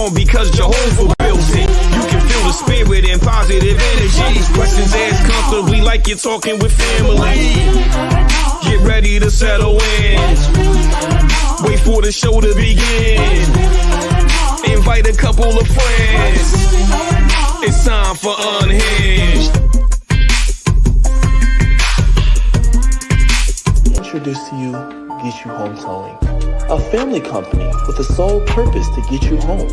strong because Jehovah built it. You can feel the spirit and positive energy. Questions asked comfortably like you're talking with family. Get ready to settle in. Wait for the show to begin. Invite a couple of friends. It's time for Unhinged. Introduce to you Get You Home Towing, a family company with the sole purpose to get you home.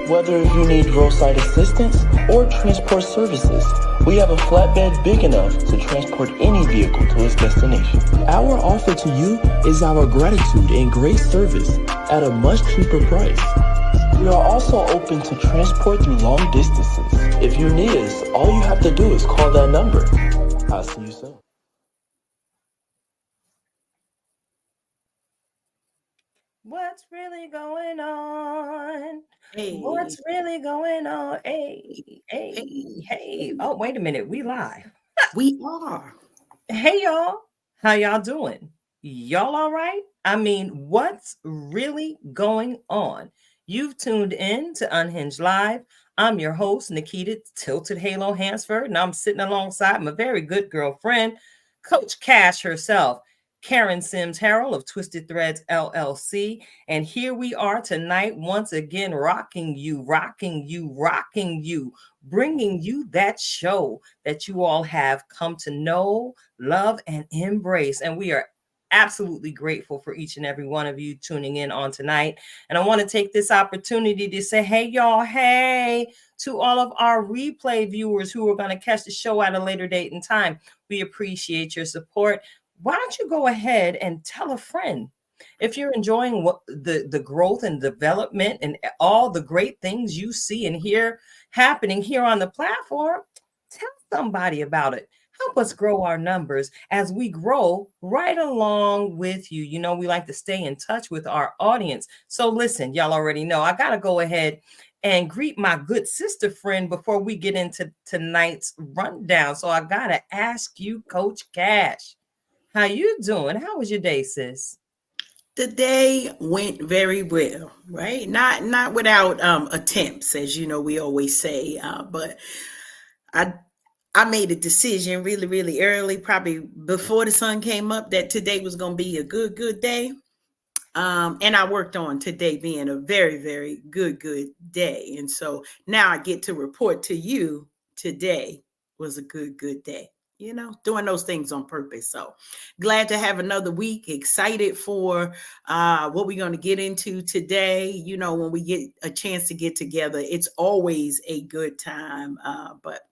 Whether you need roadside assistance or transport services, we have a flatbed big enough to transport any vehicle to its destination. Our offer to you is our gratitude and great service at a much cheaper price. We are also open to transport through long distances. If you need us, all you have to do is call that number. I'll see you soon. What's really going on? Hey. What's really going on? Hey. Oh, wait a minute. We live. We are. Hey, y'all. How y'all doing? Y'all all right? I mean, what's really going on? You've tuned in to Unhinged Live. I'm your host, Nikita Tilted Halo Hansford, and I'm sitting alongside my very good girlfriend, Coach Cash herself, Karen Sims Harrell of Twisted Threads LLC. And here we are tonight, once again, rocking you, bringing you that show that you all have come to know, love, and embrace. And we are absolutely grateful for each and every one of you tuning in on tonight. And I want to take this opportunity to say, hey, y'all, hey, to all of our replay viewers who are going to catch the show at a later date and time. We appreciate your support. Why don't you go ahead and tell a friend? If you're enjoying what the growth and development and all the great things you see and hear happening here on the platform, tell somebody about it. Help us grow our numbers as we grow right along with you. You know, we like to stay in touch with our audience. So listen, y'all already know I got to go ahead and greet my good sister friend before we get into tonight's rundown. So I got to ask you, Coach Cash, how you doing? How was your day, sis? The day went very well, right? Not without attempts, as you know, we always say. But I made a decision really, really early, probably before the sun came up, that today was going to be a good day. And I worked on today being a very, very good day. And so now I get to report to you today was a good day. You know, doing those things on purpose. So glad to have another week. Excited for what we're going to get into today. You know, when we get a chance to get together, it's always a good time. But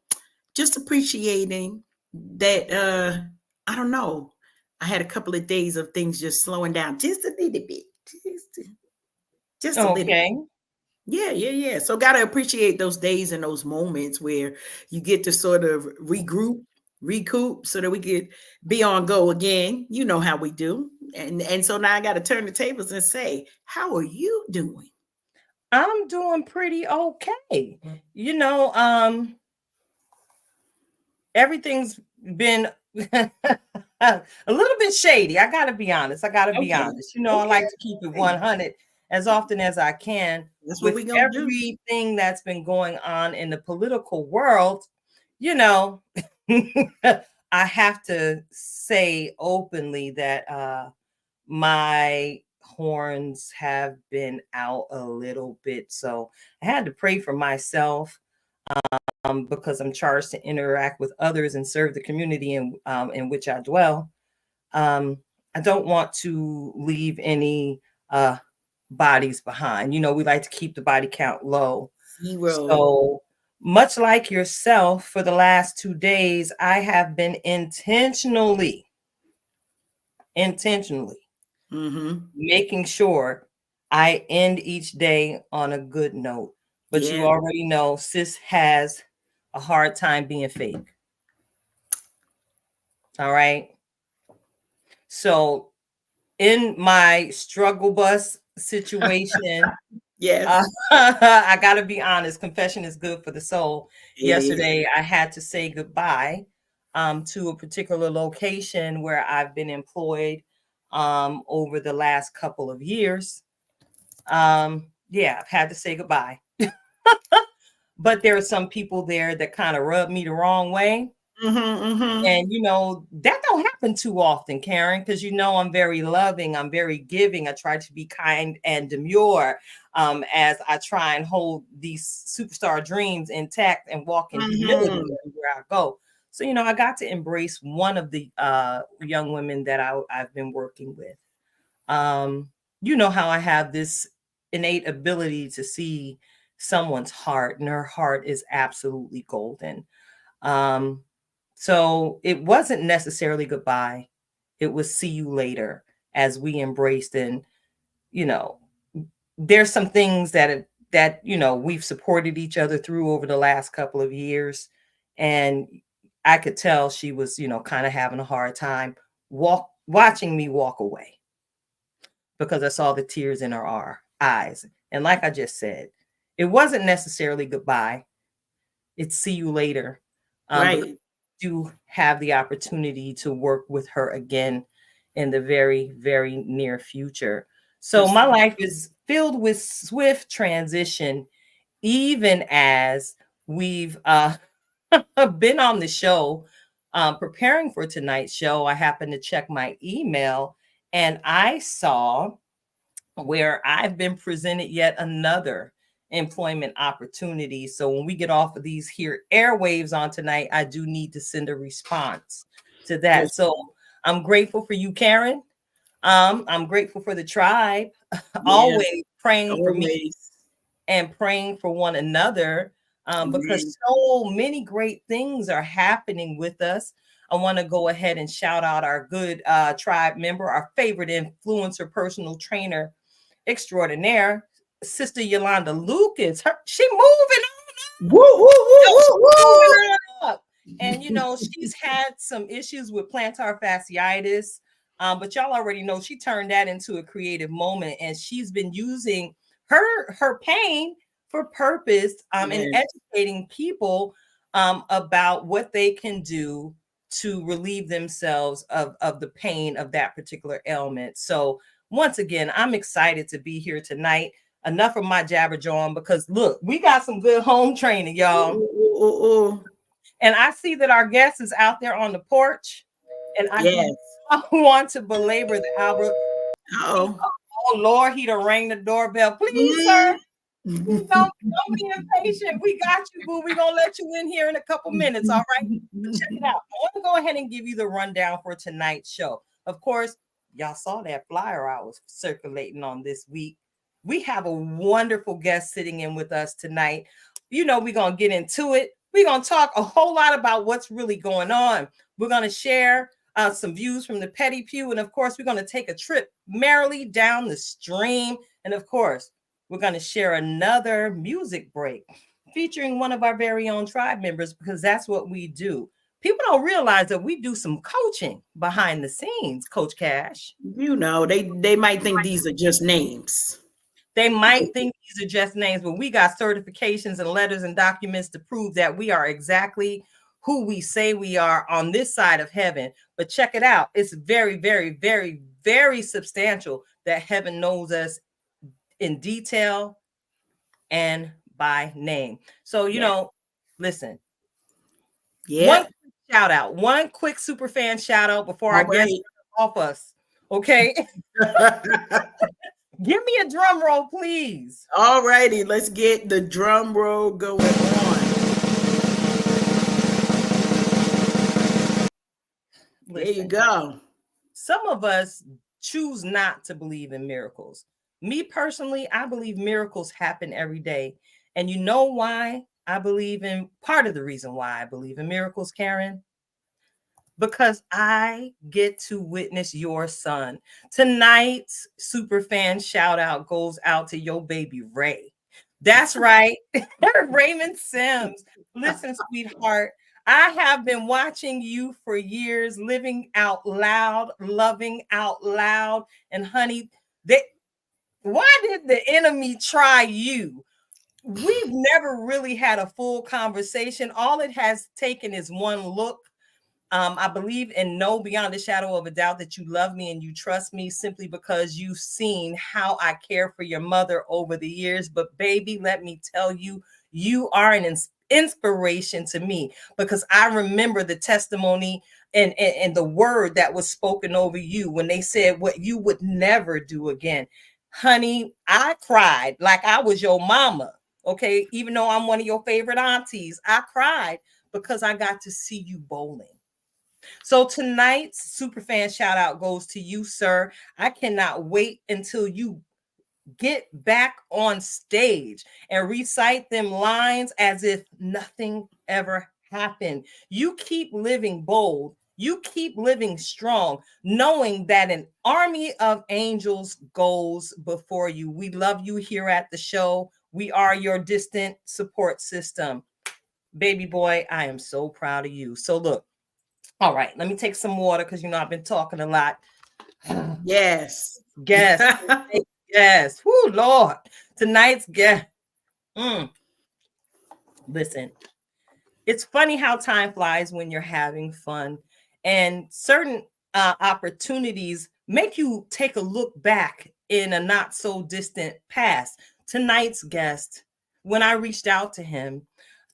just appreciating that, I don't know. I had a couple of days of things just slowing down just a little bit. Just a little bit. Yeah. So got to appreciate those days and those moments where you get to sort of recoup so that we could be on go again. You know how we do. And so now I got to turn the tables and say, how are you doing? I'm doing pretty okay. You know, everything's been a little bit shady. I got to be honest. You know, I like to keep it 100 as often as I can. That's what with we're going to do. Everything that's been going on in the political world, you know, I have to say openly that my horns have been out a little bit. So I had to pray for myself because I'm charged to interact with others and serve the community in which I dwell. I don't want to leave any bodies behind. You know, we like to keep the body count low. 0. So much like yourself, for the last 2 days, I have been intentionally making sure I end each day on a good note. But you already know, sis has a hard time being fake. All right. So in my struggle bus situation, I got to be honest. Confession is good for the soul. Yesterday, I had to say goodbye to a particular location where I've been employed over the last couple of years. I've had to say goodbye. But there are some people there that kind of rub me the wrong way. Mm-hmm. And that don't happen too often, Karen, because I'm very loving, I'm very giving. I try to be kind and demure, as I try and hold these superstar dreams intact and walk in humility Mm-hmm. everywhere I go. So, I got to embrace one of the young women that I've been working with. You know how I have this innate ability to see someone's heart, and her heart is absolutely golden. Um, so it wasn't necessarily goodbye. It was see you later, as we embraced. And, you know, there's some things that we've supported each other through over the last couple of years. And I could tell she was, kind of having a hard time watching me walk away, because I saw the tears in her eyes. And like I just said, it wasn't necessarily goodbye. It's see you later. Because Right. I do have the opportunity to work with her again in the very, very near future. So That's my life is filled with swift transition, even as we've been on the show, preparing for tonight's show. I happened to check my email, and I saw where I've been presented yet another employment opportunity. So when we get off of these here airwaves on tonight, I do need to send a response to that. that's So I'm grateful for you, Karen. I'm grateful for the tribe, yeah. always praying for me Always. and praying for one another, Amen. because so many great things are happening with us. I want to go ahead and shout out our good tribe member, our favorite influencer, personal trainer extraordinaire, Sister Yolanda Lucas. She moving Woo, woo, up. woo, She's woo, moving up. And woo. she's had some issues with plantar fasciitis. But y'all already know she turned that into a creative moment, and she's been using her pain for purpose, and Yes. educating people about what they can do to relieve themselves of the pain of that particular ailment. So once again, I'm excited to be here tonight. Enough of my jabberjawing, because look, we got some good home training, y'all. Ooh, ooh, ooh, ooh. And I see that our guest is out there on the porch, and I do Yes. not want to belabor the Albert. Uh-oh. Oh Lord, he done rang the doorbell. Please, sir, Mm. please don't be impatient. We got you, boo. We're gonna let you in here in a couple minutes, all right? But check it out. I want to go ahead and give you the rundown for tonight's show. Of course, y'all saw that flyer I was circulating on this week. We have a wonderful guest sitting in with us tonight. We're gonna get into it. We're gonna talk a whole lot about what's really going on. We're gonna share some views from the Petty Pew, and of course, we're gonna take a trip merrily down the stream. And of course, we're going to share another music break featuring one of our very own tribe members, because that's what we do. People don't realize that we do some coaching behind the scenes, Coach Cash. They might think these are just names. They might think these are just names, but we got certifications and letters and documents to prove that we are exactly who we say we are on this side of heaven. But check it out. It's very, very, very, very substantial that heaven knows us in detail and by name. So, Yeah. listen, one Yeah. quick shout out, one quick super fan shout out before our All guests right. off us. Okay. Give me a drum roll, please. All righty. Let's get the drum roll going on. There you Listen, go. some of us choose not to believe in miracles. Me personally, I believe miracles happen every day. And you know why I believe in part of the reason why I believe in miracles, Karen? Because I get to witness your son. Tonight's super fan shout out goes out to your baby Ray. That's right, Raymond Sims. Listen, sweetheart, I have been watching you for years, living out loud, loving out loud. And honey, why did the enemy try you? We've never really had a full conversation. All it has taken is one look, I believe and know beyond a shadow of a doubt that you love me and you trust me simply because you've seen how I care for your mother over the years. But baby, let me tell you, you are an inspiration to me, because I remember the testimony and the word that was spoken over you when they said what you would never do again. Honey, I cried like I was your mama. Okay, even though I'm one of your favorite aunties, I cried because I got to see you bowling. So tonight's superfan shout out goes to you, sir. I cannot wait until you get back on stage and recite them lines as if nothing ever happened. You keep living bold. You keep living strong, knowing that an army of angels goes before you. We love you here at the show. We are your distant support system. Baby boy, I am so proud of you. So look, all right, let me take some water because I've been talking a lot. Yes. Guest. Yes. Whoo, Lord. Tonight's guest. Listen, it's funny how time flies when you're having fun, and certain opportunities make you take a look back in a not so distant past. Tonight's guest, when I reached out to him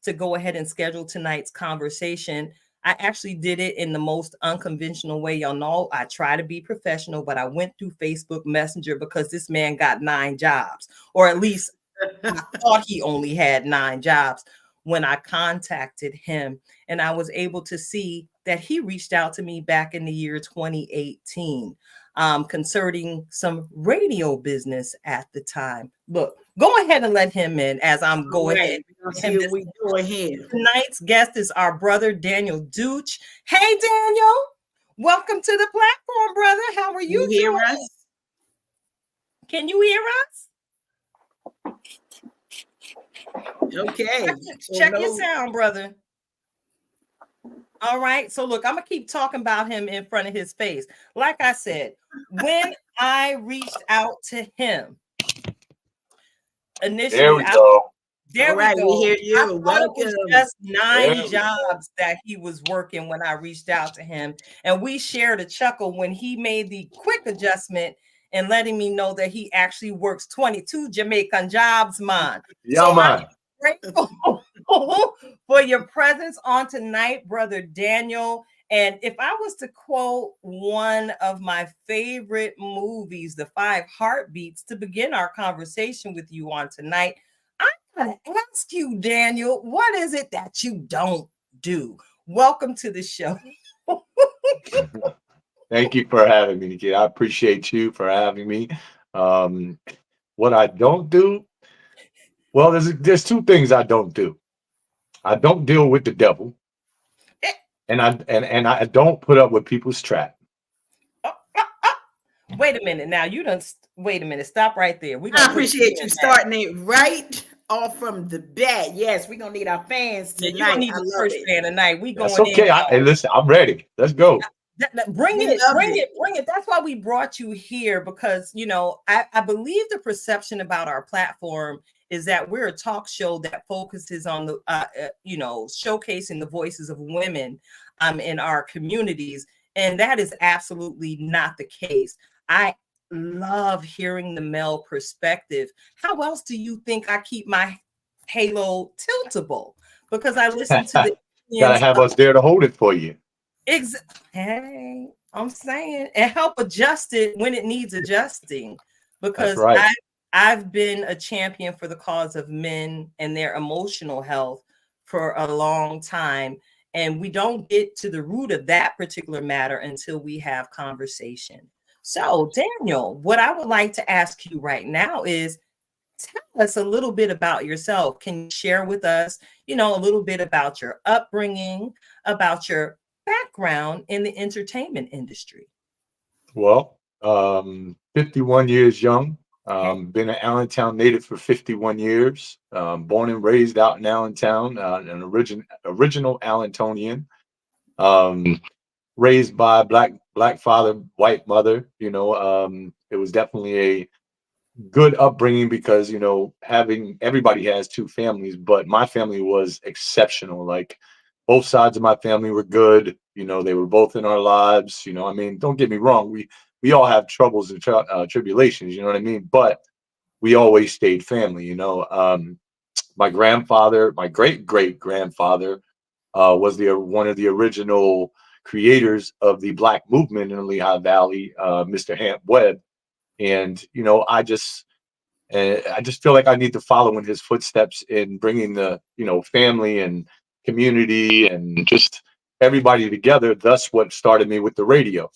to go ahead and schedule tonight's conversation, I actually did it in the most unconventional way. Y'all know I try to be professional, but I went through Facebook Messenger because this man got 9 jobs, or at least I thought he only had 9 jobs when I contacted him. And I was able to see that he reached out to me back in the year 2018 concerning some radio business at the time. Look, go ahead and let him in as I'm going ahead. See what we doing here. Tonight's guest is our brother, Daniel Duch. Hey, Daniel. Welcome to the platform, brother. How are you hear doing? us? Can you hear us? Okay. Check your sound, brother. All right. So look, I'm going to keep talking about him in front of his face. Like I said, when I reached out to him, initially, there we go. There All right, we go. We hear you. I thought it was just 9 jobs that he was working when I reached out to him. And we shared a chuckle when he made the quick adjustment and letting me know that he actually works 22 Jamaican jobs, man. Yeah, so man. I'm grateful for your presence on tonight, brother Daniel. And if I was to quote one of my favorite movies, The 5 Heartbeats, to begin our conversation with you on tonight, I'm going to ask you, Daniel, what is it that you don't do? Welcome to the show. Thank you for having me, Nikki. I appreciate you for having me. What I don't do, well, there's 2 things I don't do. I don't deal with the devil, and I don't put up with people's trap. Wait a minute. Now you don't. Wait a minute. Stop right there. I appreciate you starting it right off from the bat. Yes, we're gonna need our fans tonight. You're gonna need the first fan tonight. We going. That's okay. Hey, listen, I'm ready. Let's go. Bring it. That's why we brought you here, because I believe the perception about our platform is that we're a talk show that focuses on the showcasing the voices of women in our communities, and that is absolutely not the case. I love hearing the male perspective. How else do you think I keep my halo tiltable? Because I listen to the gotta have us there to hold it for you. Hey, I'm saying, and help adjust it when it needs adjusting, because right. I've been a champion for the cause of men and their emotional health for a long time. And we don't get to the root of that particular matter until we have conversation. So, Daniel, what I would like to ask you right now is, tell us a little bit about yourself. Can you share with us, a little bit about your upbringing, about your background in the entertainment industry? Well, 51 years young. Been an Allentown native for 51 years. Born and raised out in Allentown, an original Allentonian. Raised by black father, white mother. It was definitely a good upbringing because everybody has 2 families, but my family was exceptional. Like, both sides of my family were good. You know, they were both in our lives. You know, I mean, don't get me wrong. We all have troubles and tribulations. You know what I mean? But we always stayed family. You know, my grandfather, my great grandfather, was the one of the original creators of the Black movement in the Lehigh Valley, Mr. Hamp Webb. And you know, I just feel like I need to follow in his footsteps in bringing the, you know, family and community and just everybody together. Thus, what started me with the radio,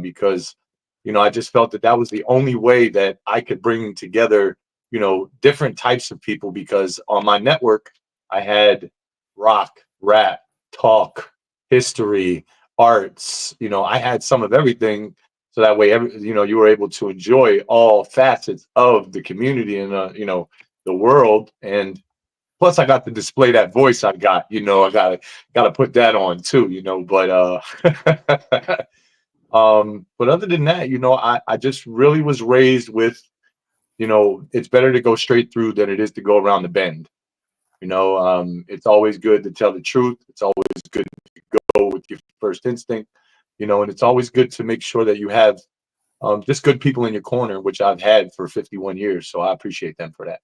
because, you know, I just felt that that was the only way that I could bring together, you know, different types of people. Because on my network, I had rock, rap, talk, history, arts. You know, I had some of everything, so that way you know, you were able to enjoy all facets of the community and you know, the world. And plus I got to display that voice I got. You know, I gotta put that on too, you know. But but other than that, you know, I just really was raised with, you know, it's better to go straight through than it is to go around the bend. You know, it's always good to tell the truth. It's always good to go with your first instinct, you know. And it's always good to make sure that you have just good people in your corner, which I've had for 51 years. So I appreciate them for that.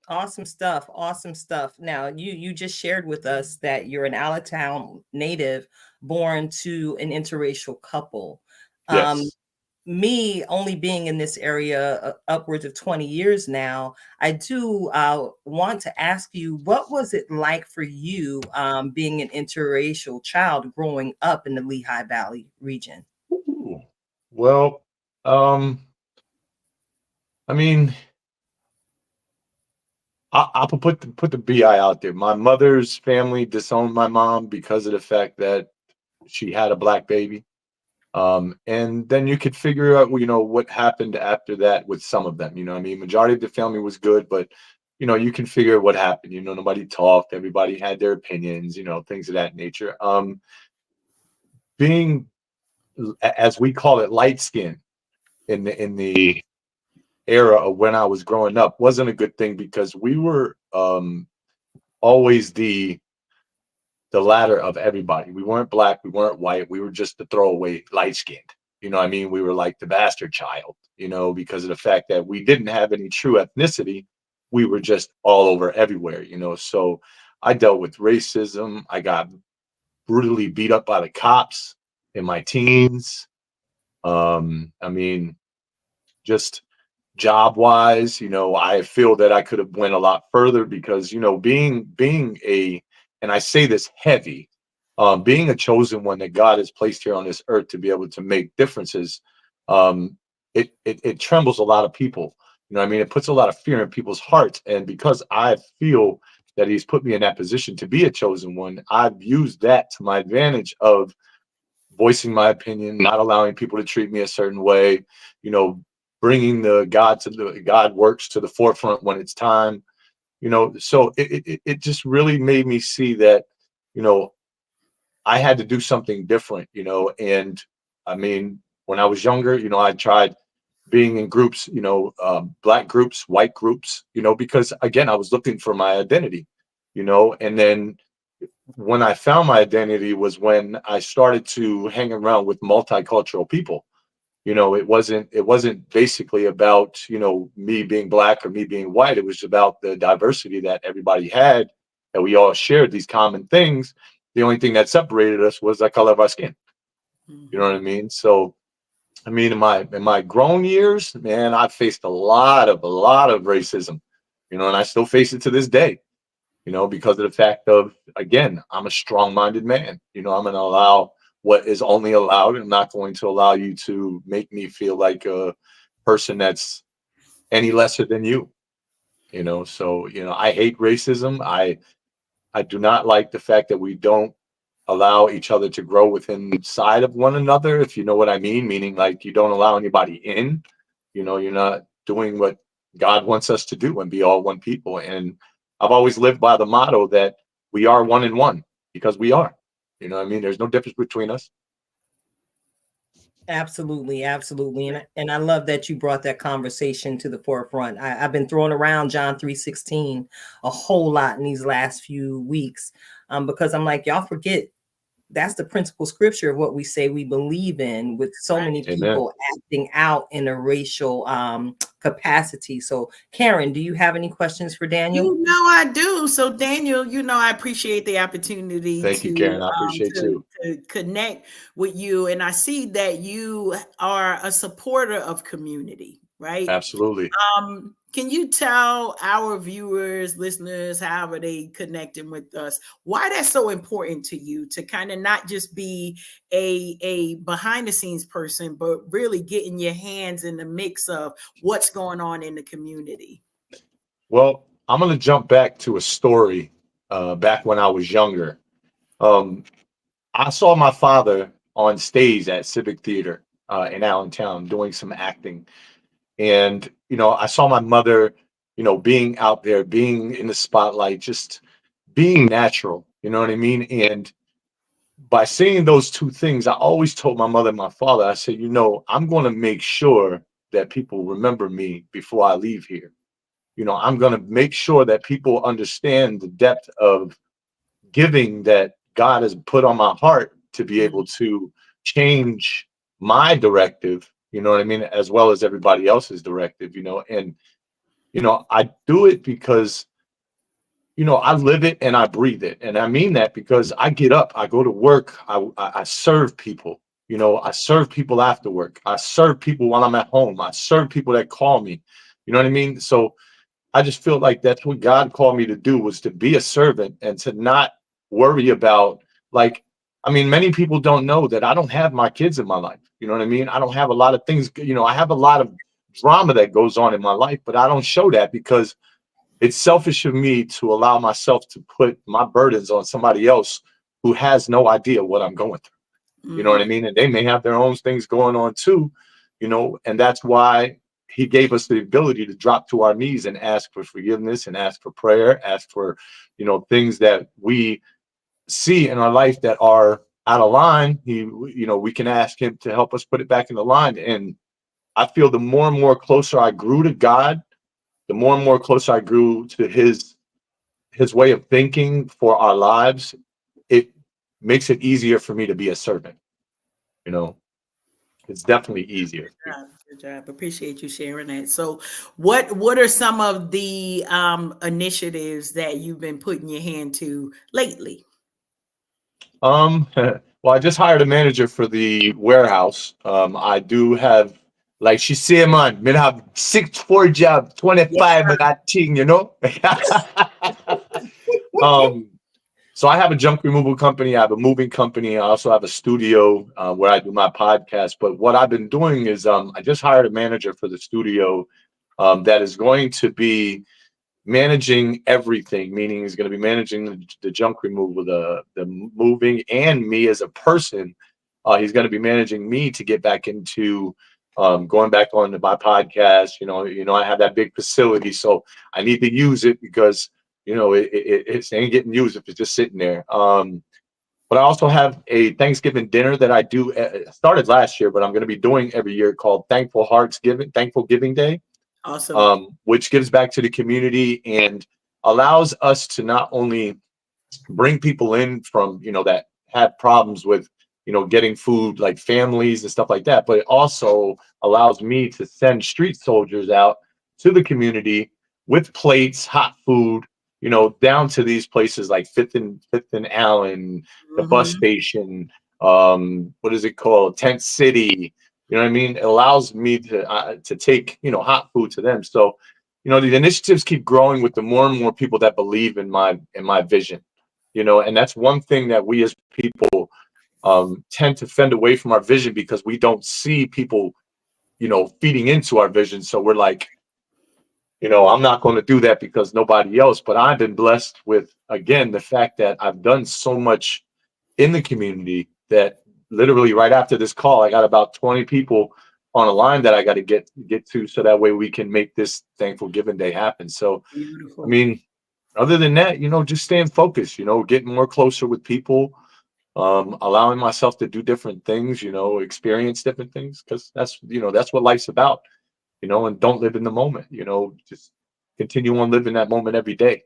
Awesome stuff. Awesome stuff. Now, you just shared with us that you're an Allentown native born to an interracial couple. Um, Yes. Me only being in this area upwards of 20 years now, I do want to ask you, what was it like for you being an interracial child growing up in the Lehigh Valley region? Ooh. Well, um, I mean, I'll put the bi out there. My mother's family disowned my mom because of the fact that she had a black baby. And then you could figure out, you know, what happened after that with some of them. You know, I mean, majority of the family was good, but you know, you can figure what happened. You know, nobody talked. Everybody had their opinions. You know, things of that nature. Being, as we call it, light skin in the era of when I was growing up wasn't a good thing, because we were always the ladder of everybody. We weren't black, we weren't white, we were just the throwaway light skinned. You know what I mean? We were like the bastard child, you know, because of the fact that we didn't have any true ethnicity. We were just all over everywhere, you know. So I dealt with racism. I got brutally beat up by the cops in my teens. I mean, just job wise, you know, I feel that I could have went a lot further, because, you know, being a, and I say this heavy, being a chosen one that God has placed here on this earth to be able to make differences, um, it trembles a lot of people. You know what I mean? It puts a lot of fear in people's hearts. And because I feel that He's put me in that position to be a chosen one, I've used that to my advantage of voicing my opinion, not allowing people to treat me a certain way, you know, bringing the God works to the forefront when it's time, you know. So it just really made me see that, you know, I had to do something different, you know. And I mean, when I was younger, you know, I tried being in groups, you know, black groups, white groups, you know, because again, I was looking for my identity, you know. And then when I found my identity was when I started to hang around with multicultural people. You know, it wasn't basically about, you know, me being black or me being white. It was about the diversity that everybody had, that we all shared these common things. The only thing that separated us was the color of our skin. You know what I Mhm. mean? So I mean, in my grown years, man, I've faced a lot of racism, you know, and I still face it to this day, you know, because of the fact of, again, I'm a strong-minded man. You know, I'm going to allow what is only allowed. I'm not going to allow you to make me feel like a person that's any lesser than you, you know. So, you know, I hate racism. I do not like the fact that we don't allow each other to grow within inside of one another, if you know what I mean, meaning like you don't allow anybody in, you know, you're not doing what God wants us to do and be all one people. And I've always lived by the motto that we are one in one, because we are. You know what I mean? There's no difference between us. Absolutely, absolutely, and I love that you brought that conversation to the forefront. I've been throwing around John 3:16 a whole lot in these last few weeks, because I'm like, y'all forget that's the principal scripture of what we say we believe in, with so many Amen. people acting out in a racial capacity. So Karen, do you have any questions for Daniel? You know I do. So Daniel, I appreciate the opportunity Thank you, Karen. I appreciate you. to connect with you, and I see that you are a supporter of community, right? Absolutely. Can you tell our viewers, listeners, however they connecting with us, why that's so important to you to kind of not just be a behind the scenes person, but really getting your hands in the mix of what's going on in the community? Well, I'm going to jump back to a story back when I was younger. Um, I saw my father on stage at Civic Theater in Allentown doing some acting. And, I saw my mother, being out there, being in the spotlight, just being natural. You know what I mean? And by seeing those two things, I always told my mother and my father, I said, I'm going to make sure that people remember me before I leave here. I'm going to make sure that people understand the depth of giving that God has put on my heart to be able to change my directive, you know what I mean, as well as everybody else's directive, and I do it because I live it and I breathe it. And I mean that because I get up, I go to work, I serve people. I serve people after work. I serve people while I'm at home. I serve people that call me. You know what I mean? So I just feel like that's what God called me to do, was to be a servant and to not worry about, like, I mean, many people don't know that I don't have my kids in my life. You know what I mean? I don't have a lot of things, I have a lot of drama that goes on in my life, but I don't show that because it's selfish of me to allow myself to put my burdens on somebody else who has no idea what I'm going through. You know what I mean? And they may have their own things going on too, and that's why he gave us the ability to drop to our knees and ask for forgiveness and ask for prayer, ask for, things that we see in our life that are out of line. We can ask him to help us put it back in the line. And I feel the more and more closer I grew to God, the more and more closer I grew to his way of thinking for our lives, it makes it easier for me to be a servant. You know, it's definitely easier. Good job. Appreciate you sharing that. So, what are some of the initiatives that you've been putting your hand to lately? Well, I just hired a manager for the warehouse. I do have, like she said, man, me have 6 4 job, Yes, 25 but that thing. Um, so I have a junk removal company. I have a moving company. I also have a studio where I do my podcast. But what I've been doing is I just hired a manager for the studio that is going to be managing everything, meaning he's going to be managing the junk removal, the moving, and me as a person. He's going to be managing me to get back into going back on to my podcast. I have that big facility, so I need to use it because it ain't getting used if it's just sitting there. But I also have a Thanksgiving dinner that I do. Started last year, but I'm going to be doing every year, called Thankful Giving Day, awesome. which gives back to the community and allows us to not only bring people in from that have problems with getting food, like families and stuff like that, but it also allows me to send street soldiers out to the community with plates, hot food, down to these places like Fifth and Allen, the bus station, what is it called, Tent City. You know what I mean? It allows me to take hot food to them. So the initiatives keep growing with the more and more people that believe in my vision. And that's one thing that we as people tend to fend away from our vision, because we don't see people feeding into our vision. So we're like, I'm not going to do that because nobody else. But I've been blessed with, again, the fact that I've done so much in the community that literally right after this call, I got about 20 people on a line that I got to get to, so that way we can make this Thankful Giving Day happen. So, I Beautiful. mean, other than that, just staying focused, getting more closer with people, allowing myself to do different things, experience different things, because that's what life's about, and don't live in the moment, just continue on living that moment every day.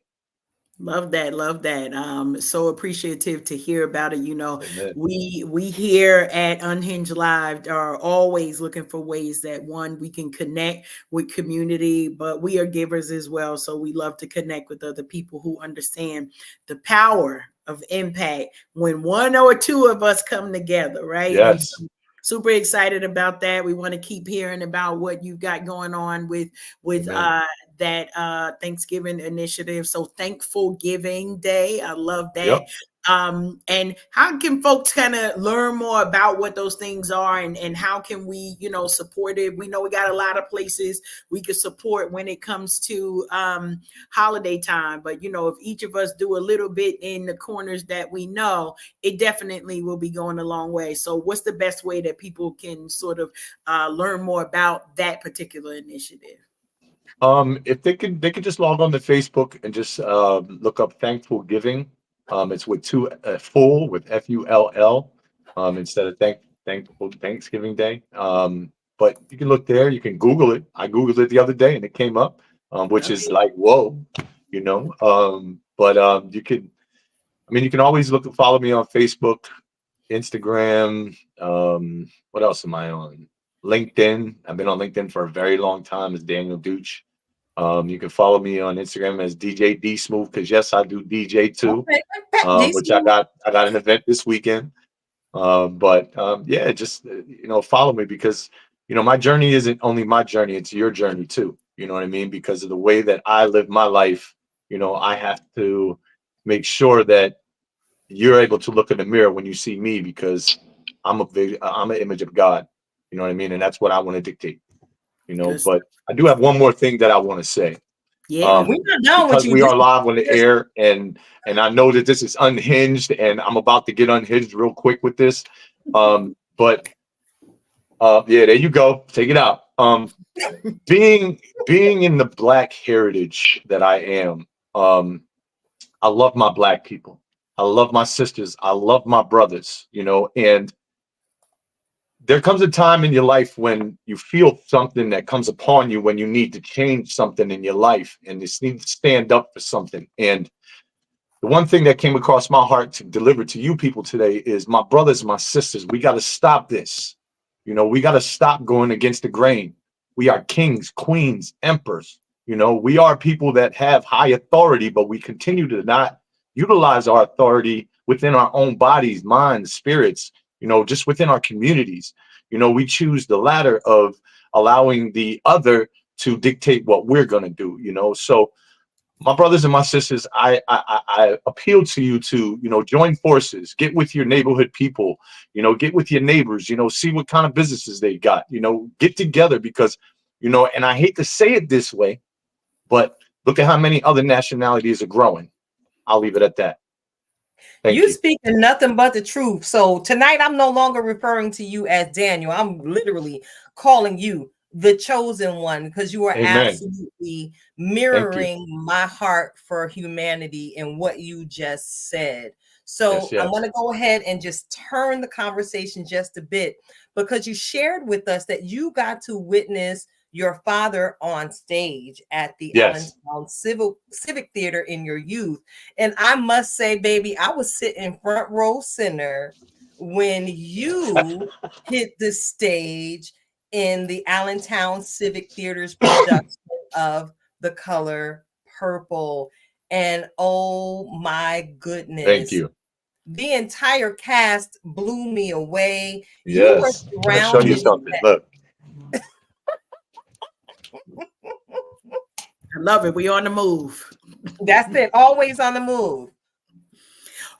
Love that, love that. So appreciative to hear about it. You know, Amen. we here at Unhinged Live are always looking for ways that one we can connect with community, but we are givers as well. So we love to connect with other people who understand the power of impact when one or two of us come together, right? And Yes. so super excited about that. We want to keep hearing about what you've got going on with Amen. that Thanksgiving initiative. So Thankful Giving Day. I love that. Yep. And how can folks kind of learn more about what those things are, and how can we, support it? We know we got a lot of places we could support when it comes to holiday time, but if each of us do a little bit in the corners that we know, it definitely will be going a long way. So what's the best way that people can sort of learn more about that particular initiative? If they could just log on to Facebook and just look up Thankful Giving. It's with two full with FULL instead of Thankful Thanksgiving Day. But you can look there. You can Google it. I Googled it the other day and it came up, which is Okay. like whoa, you know. But you can. I mean, you can always follow me on Facebook, Instagram. What else am I on? LinkedIn. I've been on LinkedIn for a very long time as Daniel Duch. You can follow me on Instagram as DJ D Smooth because yes, I do DJ too. Okay. Decent. Which I got an event this weekend. But yeah, just follow me because my journey isn't only my journey; it's your journey too. You know what I mean? Because of the way that I live my life, I have to make sure that you're able to look in the mirror when you see me because I'm an image of God. You know what I mean? And that's what I want to dictate. Good stuff. But I do have one more thing that I want to say. Yeah. We're Um, not done with because you. we This are live on the is air, and I know that this is unhinged, and I'm about to get unhinged real quick with this. But yeah, there you go. Take it out. Being in the Black heritage that I am, um, I love my Black people. I love my sisters. I love my brothers. And there comes a time in your life when you feel something that comes upon you when you need to change something in your life and you need to stand up for something. And the one thing that came across my heart to deliver to you people today is my brothers, my sisters, we got to stop this. We got to stop going against the grain. We are kings, queens, emperors. We are people that have high authority, but we continue to not utilize our authority within our own bodies, minds, spirits, just within our communities. We choose the latter of allowing the other to dictate what we're going to do. So my brothers and my sisters, I appeal to you to join forces, get with your neighborhood people, get with your neighbors, see what kind of businesses they got, get together because and I hate to say it this way, but look at how many other nationalities are growing. I'll leave it at that. Thank You you. speaking nothing but the truth. So tonight, I'm no longer referring to you as Daniel. I'm literally calling you the chosen one because you are Amen. absolutely Thank you. mirroring my heart for humanity and what you just said. Yes, So I yes. want to go ahead and just turn the conversation just a bit because you shared with us that you got to witness your father on stage at the Yes. Allentown Civic Theater in your youth. And I must say, baby, I was sitting front row center when you hit the stage in the Allentown Civic Theater's production of The Color Purple. And oh my Thank goodness, you. the entire cast blew me away. You were Yes. I'm gonna show you surrounded in something. that. Look. I love it. We on the move. That's it, always on the move.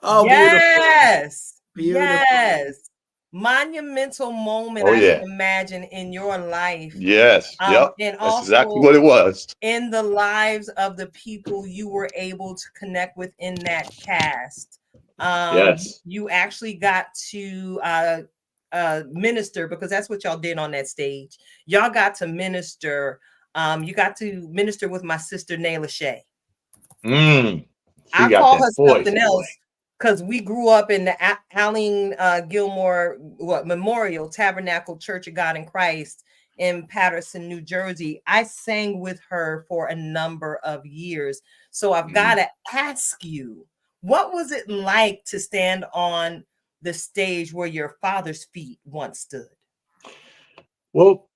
Oh, beautiful. Yes. Beautiful. Yes. Monumental moment Oh I can yeah. imagine in your life. Yes. Yep. And That's exactly what also it was. in the lives of the people you were able to connect with in that cast. Yes. You actually got to minister because that's what y'all did on that stage. Y'all got to minister. You got to minister with my sister Nayla Shea. She I got call that her voice, something boy. else because we grew up in the Aline Gilmore Memorial Tabernacle Church of God in Christ in Patterson, New Jersey. I sang with her for a number of years. So I've got to ask you, what was it like to stand on the stage where your father's feet once stood? Well,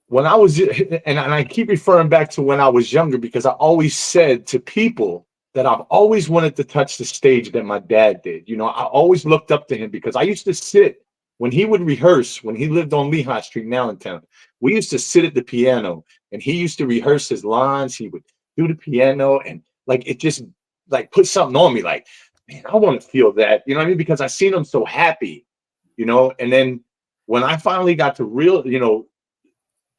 when I was, and I keep referring back to when I was younger, because I always said to people that I've always wanted to touch the stage that my dad did. You know, I always looked up to him because I used to sit when he would rehearse, when he lived on Lehigh Street in Allentown. We used to sit at the piano and he used to rehearse his lines. He would do the piano and like it just like put something on me like, man, I want to feel that. You know what I mean? Because I seen him so happy, you know, and then when I finally got to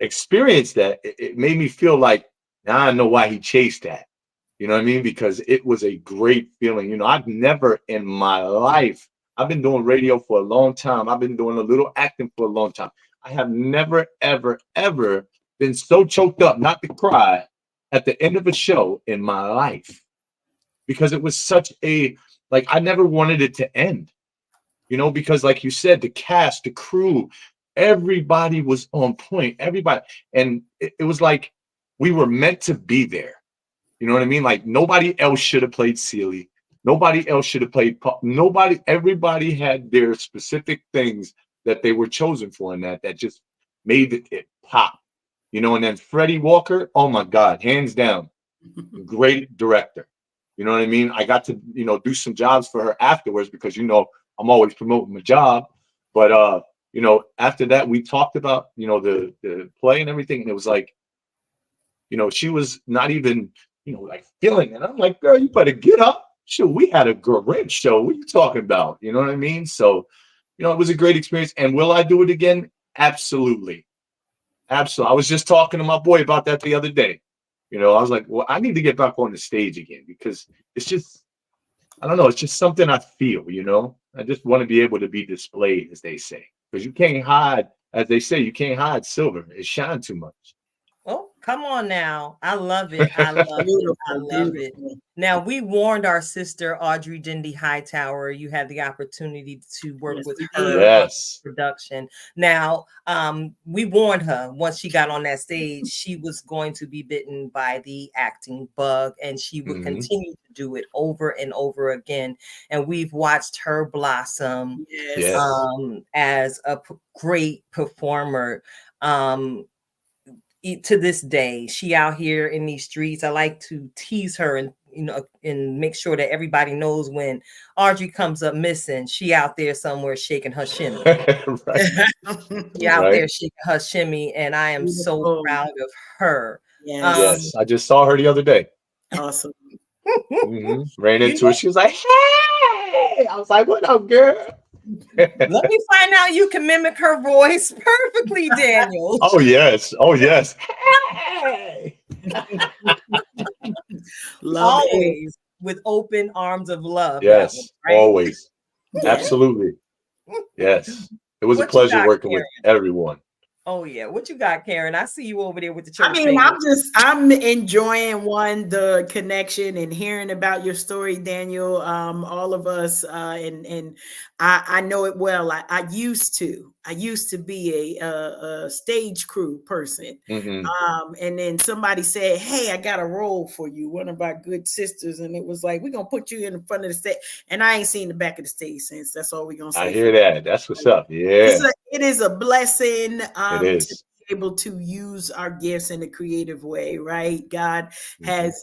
experience that, it made me feel like now I know why he chased that. You know what I mean? Because it was a great feeling. You know, I've never in my life, I've been doing radio for a long time. I've been doing a little acting for a long time. I have never, ever, ever been so choked up not to cry at the end of a show in my life because it was such a, like, I never wanted it to end, you know, because like you said, the cast, the crew, everybody was on point, everybody. And it was like we were meant to be there. You know what I mean? Like nobody else should have played Celie. Nobody else should have played Paul. Nobody, everybody had their specific things that they were chosen for and that just made it pop. You know, and then Freddie Walker, oh my God, hands down, great director. You know what I mean? I got to, do some jobs for her afterwards because, I'm always promoting my job. But after that, we talked about, the play and everything. And it was like, she was not even, like feeling it. I'm like, girl, you better get up. Shoot, we had a great show. What are you talking about? You know what I mean? So, it was a great experience. And will I do it again? Absolutely. Absolutely. I was just talking to my boy about that the other day. I was like, well, I need to get back on the stage again because it's just, I don't know, it's just something I feel, I just want to be able to be displayed, as they say, because you can't hide, as they say, you can't hide silver. It shines too much. Oh, come on now. I love it. I love it. I love it. Now, we warned our sister, Audrey Dindy Hightower. You had the opportunity to work with her on production. Now, we warned her once she got on that stage, she was going to be bitten by the acting bug, and she would continue to do it over and over again. And we've watched her blossom as a great performer. To this day, she out here in these streets. I like to tease her and and make sure that everybody knows when Audrey comes up missing, she out there somewhere shaking her shimmy. She out there shaking her shimmy, and I am so proud of her. Yes, I just saw her the other day. Awesome. Ran into her. She was like, "Hey!" I was like, "What up, girl?" Let me find out you can mimic her voice perfectly, Daniel. Oh yes. Hey. Always with open arms of love. Yes, right? Always. Absolutely. Yes. It was a pleasure working with everyone. Oh yeah, what you got, Karen? I see you over there with the church. I mean, I'm enjoying the connection and hearing about your story, Daniel. All of us, and I know it well. I used to be a stage crew person, and then somebody said, "Hey, I got a role for you." One of our good sisters, and it was like, "We're gonna put you in front of the stage," and I ain't seen the back of the stage since. That's all we're gonna say. I hear that. That's what's up. Yeah, it is a blessing. It is. To be able to use our gifts in a creative way, right? God has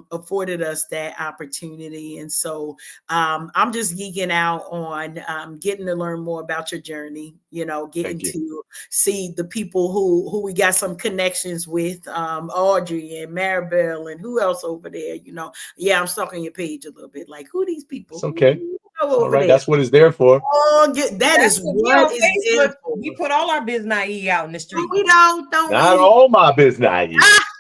afforded us that opportunity. And so I'm just geeking out on getting to learn more about your journey, getting to see the people who we got some connections with, Audrey and Maribel and who else over there, I'm stalking your page a little bit, like who are these people? It's okay. All right, that's what it's there for. Oh, that's what it's there for. We put all our business out in the street. We don't Not all my business.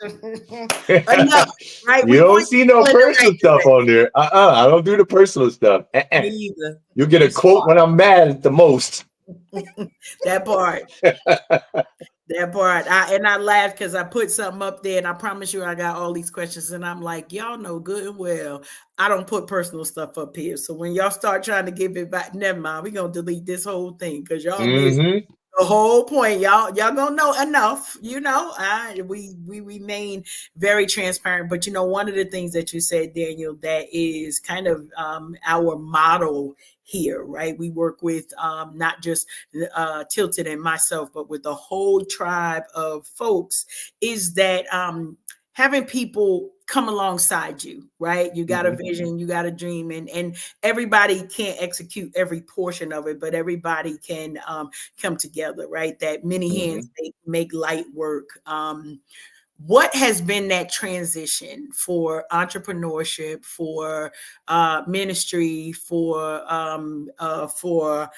Enough, right? You don't see no personal stuff on there. I don't do the personal stuff. Me either. You get a quote when I'm mad at the most. That part. That part. I laughed because I put something up there, and I promise you I got all these questions, and I'm like, y'all know good and well I don't put personal stuff up here. So when y'all start trying to give it back, never mind, we're gonna delete this whole thing because y'all missed the whole point. Y'all gonna know enough. We remain very transparent. But one of the things that you said, Daniel, that is kind of our model here, right? We work with not just Tilted and myself, but with the whole tribe of folks, is that having people come alongside you, right? You got a vision, you got a dream, and everybody can't execute every portion of it, but everybody can come together, right? That many hands make light work. What has been that transition for entrepreneurship, for ministry, for anthropo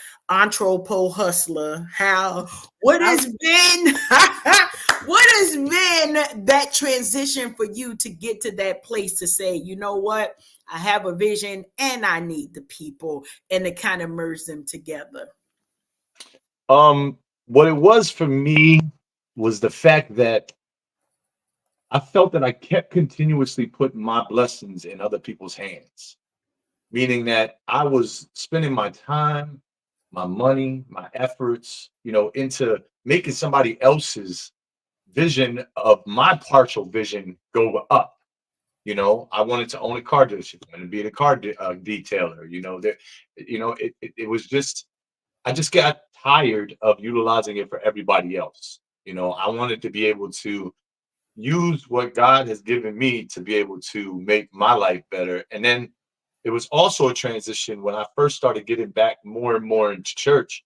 hustler? What has been what has been that transition for you to get to that place to say, you know what, I have a vision and I need the people, and to kind of merge them together? What it was for me was the fact that I felt that I kept continuously putting my blessings in other people's hands, meaning that I was spending my time, my money, my efforts, into making somebody else's vision of my partial vision go up. I wanted to own a car dealership and be a car detailer. It was just, I just got tired of utilizing it for everybody else. I wanted to be able to use what God has given me to be able to make my life better. And then it was also a transition when I first started getting back more and more into church.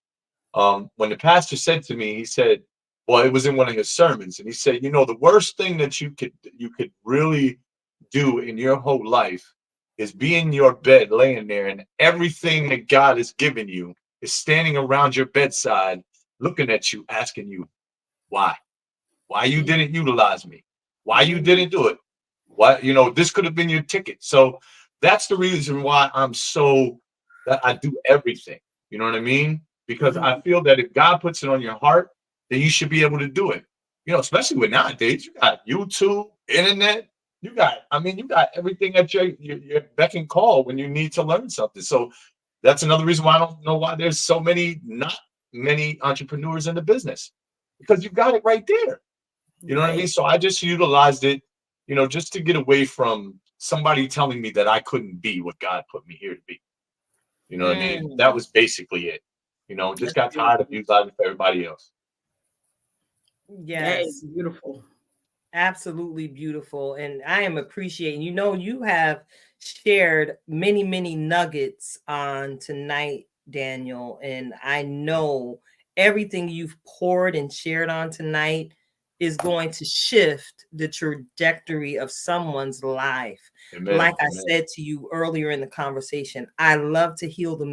When the pastor said to me, he said, well, it was in one of his sermons, and he said, the worst thing that you could really do in your whole life is be in your bed laying there, and everything that God has given you is standing around your bedside looking at you, asking you, why you didn't utilize me, why you didn't do it, why, this could have been your ticket. So that's the reason why that I do everything. You know what I mean? Because I feel that if God puts it on your heart, then you should be able to do it. Especially with nowadays, you got YouTube, internet, you got everything at your beck and call when you need to learn something. So that's another reason why I don't know why there's not many entrepreneurs in the business, because you got it right there. You know what I mean? So I just utilized it, just to get away from somebody telling me that I couldn't be what God put me here to be. You know what I mean? That was basically it. Just got tired of utilizing for everybody else. That is Yes. beautiful. Absolutely beautiful. And I am appreciating, you have shared many, many nuggets on tonight, Daniel. And I know everything you've poured and shared on tonight is going to shift the trajectory of someone's life. Amen. Like I Amen. said to you earlier in the conversation, I love to heal the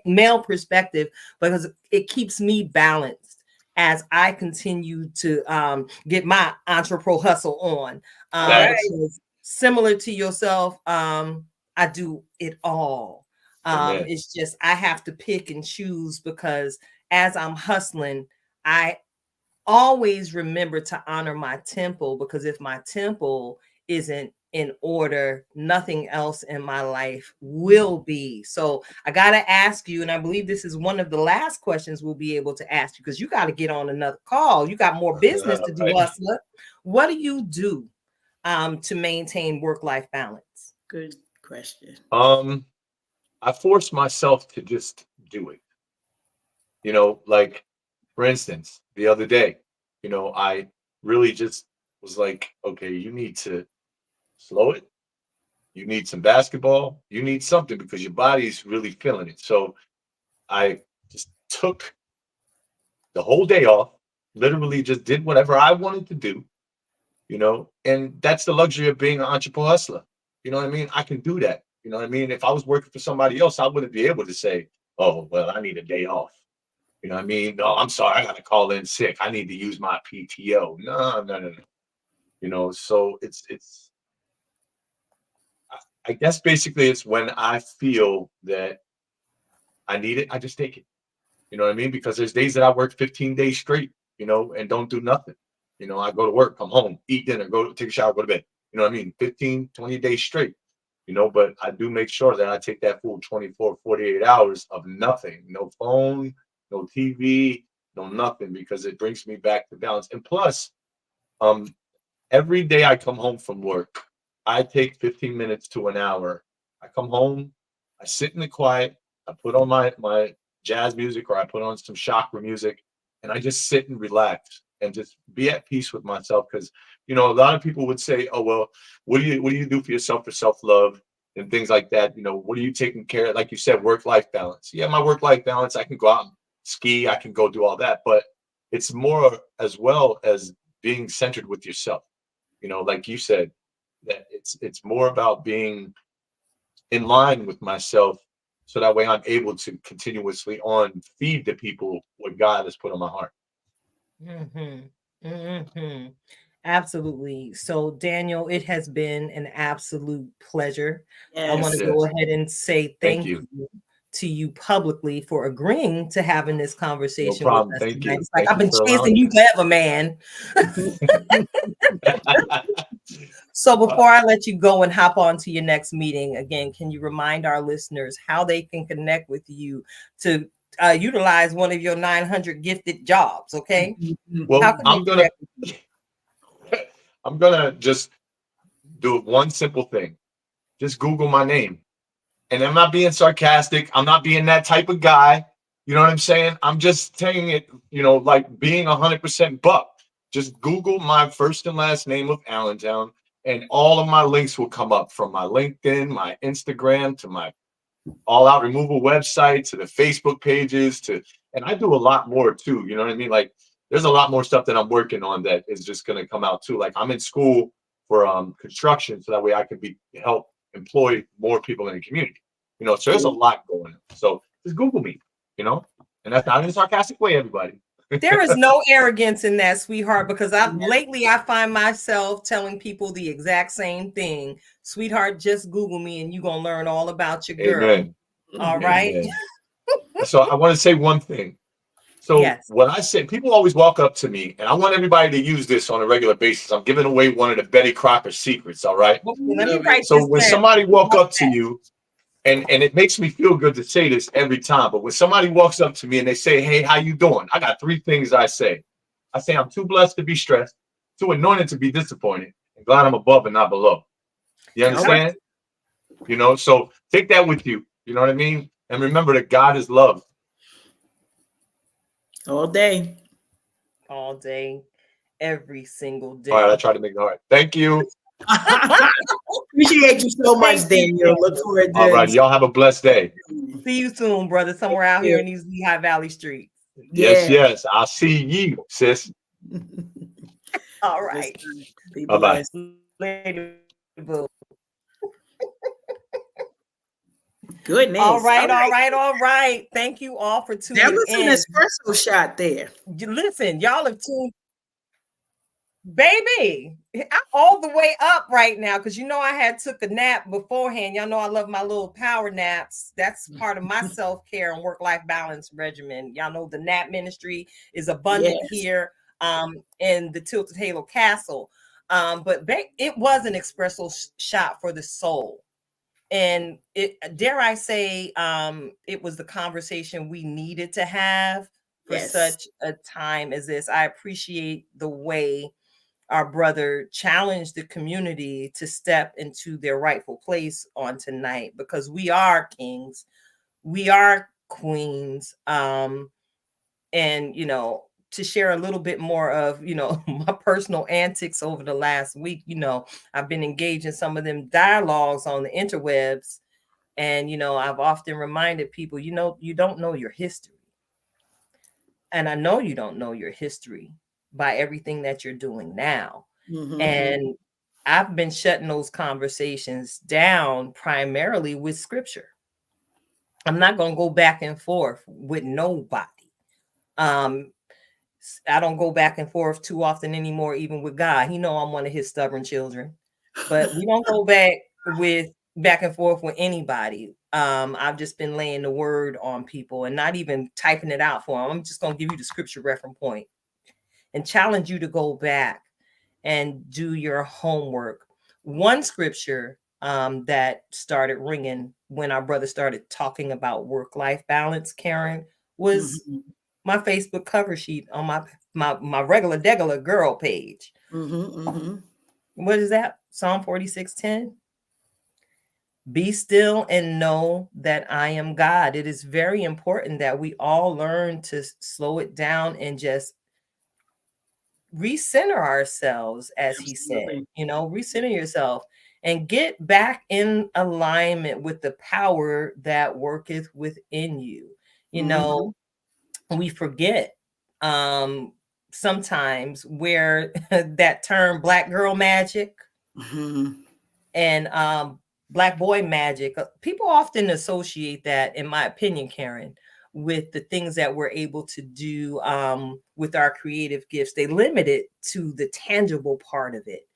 male perspective because it keeps me balanced as I continue to get my entrepreneur hustle on. Because similar to yourself, I do it all. It's just I have to pick and choose, because as I'm hustling, I always remember to honor my temple, because if my temple isn't in order, nothing else in my life will be. So I got to ask you, and I believe this is one of the last questions we'll be able to ask you, because you got to get on another call. You got more business to do, hustler. What do you do to maintain work-life balance? Good question. I force myself to just do it. Like, for instance, the other day, I really just was like, okay, you need to slow it. You need some basketball. You need something, because your body's really feeling it. So I just took the whole day off, literally just did whatever I wanted to do, and that's the luxury of being an entrepreneur hustler. You know what I mean? I can do that. You know what I mean? If I was working for somebody else, I wouldn't be able to say, oh, well, I need a day off. You know what I mean? No, I'm sorry, I got to call in sick. I need to use my PTO. No, no, no, no. So I guess basically it's when I feel that I need it, I just take it. You know what I mean? Because there's days that I work 15 days straight, and don't do nothing. I go to work, come home, eat dinner, go take a shower, go to bed. You know what I mean? 15, 20 days straight. But I do make sure that I take that full 24, 48 hours of nothing. No phone, no TV, no nothing, because it brings me back to balance. And plus, um, every day I come home from work, I take 15 minutes to an hour. I come home, I sit in the quiet, I put on my jazz music, or I put on some chakra music, and I just sit and relax and just be at peace with myself. Because a lot of people would say, "Oh well, what do you do for yourself for self love and things like that? What are you taking care of?" Like you said, work life balance. Yeah, my work life balance. I can go out and ski, I can go do all that, but it's more as well as being centered with yourself. Like you said, that it's more about being in line with myself, so that way I'm able to continuously on feed the people what God has put on my heart. Mm-hmm. Mm-hmm. Absolutely. So, Daniel, it has been an absolute pleasure. I want Yes. to go Yes. ahead and say Thank thank you. you to you publicly for agreeing to having this No conversation with problem. us Thank tonight. you. It's like Thank I've you been for allowing chasing me. you forever, man. So before I let you go and hop on to your next meeting, again, can you remind our listeners how they can connect with you to utilize one of your 900 gifted jobs? Okay. How Well, can they I'm gonna connect with you? I'm gonna just do one simple thing. Just Google my name. And I'm not being sarcastic. I'm not being that type of guy. You know what I'm saying? I'm just saying it, like being 100% buck. Just Google my first and last name of Allentown, and all of my links will come up, from my LinkedIn, my Instagram, to my all out removal website, to the Facebook pages, and I do a lot more too. You know what I mean? Like, there's a lot more stuff that I'm working on that is just going to come out too. Like, I'm in school for construction, so that way I can help employ more people in the community. So there's a lot going on. So just Google me, you know, and that's not in a sarcastic way, everybody. There is no arrogance in that, sweetheart, because I find myself telling people the exact same thing. Sweetheart, just Google me and you're gonna learn all about your girl. Amen. All right. Amen. So I want to say one thing. So Yes. when I say, people always walk up to me, and I want everybody to use this on a regular basis. I'm giving away one of the Betty Crocker secrets. All right. Okay, let me Love it. write So this when down. somebody walk up to you, and it makes me feel good to say this every time, but when somebody walks up to me and they say, "Hey, how you doing?" I got three things I say. I say, "I'm too blessed to be stressed, too anointed to be disappointed, and glad I'm above and not below." You All right. understand? So take that with you. You know what I mean? And remember that God is love. All day. All day, every single All right, I day. try to make it hard. Thank you. Appreciate you so much, Thank you, Daniel. Look Daniel. forward All right, to y'all have a blessed day. See you soon, brother, somewhere out here in these Lehigh Valley streets. Yes, yeah. yes. I'll see you, sis. All Yes, right. sir. Be Bye bye. blessed. Later, boo. All Goodness. All right, all right. right, all right. Thank you all for That tuning was an in. espresso shot there. Listen, y'all have tuned, baby. I'm all the way up right now because I had took a nap beforehand. Y'all know I love my little power naps. That's part of my self-care and work-life balance regimen. Y'all know the nap ministry is abundant Yes. here in the Tilted Halo Castle. But it was an espresso shot for the soul. And it, dare I say, it was the conversation we needed to have for Yes. such a time as this. I appreciate the way our brother challenged the community to step into their rightful place on tonight, because we are kings, we are queens, and to share a little bit more of my personal antics over the last week. I've been engaged in some of them dialogues on the interwebs, and I've often reminded people, you don't know your history, and I know you don't know your history by everything that you're doing now. Mm-hmm. And I've been shutting those conversations down primarily with scripture. I'm not going to go back and forth with nobody. Um, I don't go back and forth too often anymore, even with God. He know I'm one of his stubborn children, but we don't go back and forth with anybody. I've just been laying the word on people and not even typing it out for them. I'm just going to give you the scripture reference point and challenge you to go back and do your homework. One scripture that started ringing when our brother started talking about work-life balance, Karen, was Mm-hmm. my Facebook cover sheet on my regular degular girl page. What is that? Psalm 46:10. Be still and know that I am God. It is very important that we all learn to slow it down and just recenter ourselves, as he said, Absolutely. recenter yourself and get back in alignment with the power that worketh within you. You know, Mhm. we forget sometimes where that term black girl magic Mhm. and black boy magic, people often associate that, in my opinion, Karen, with the things that we're able to do with our creative gifts. They limit it to the tangible part of it.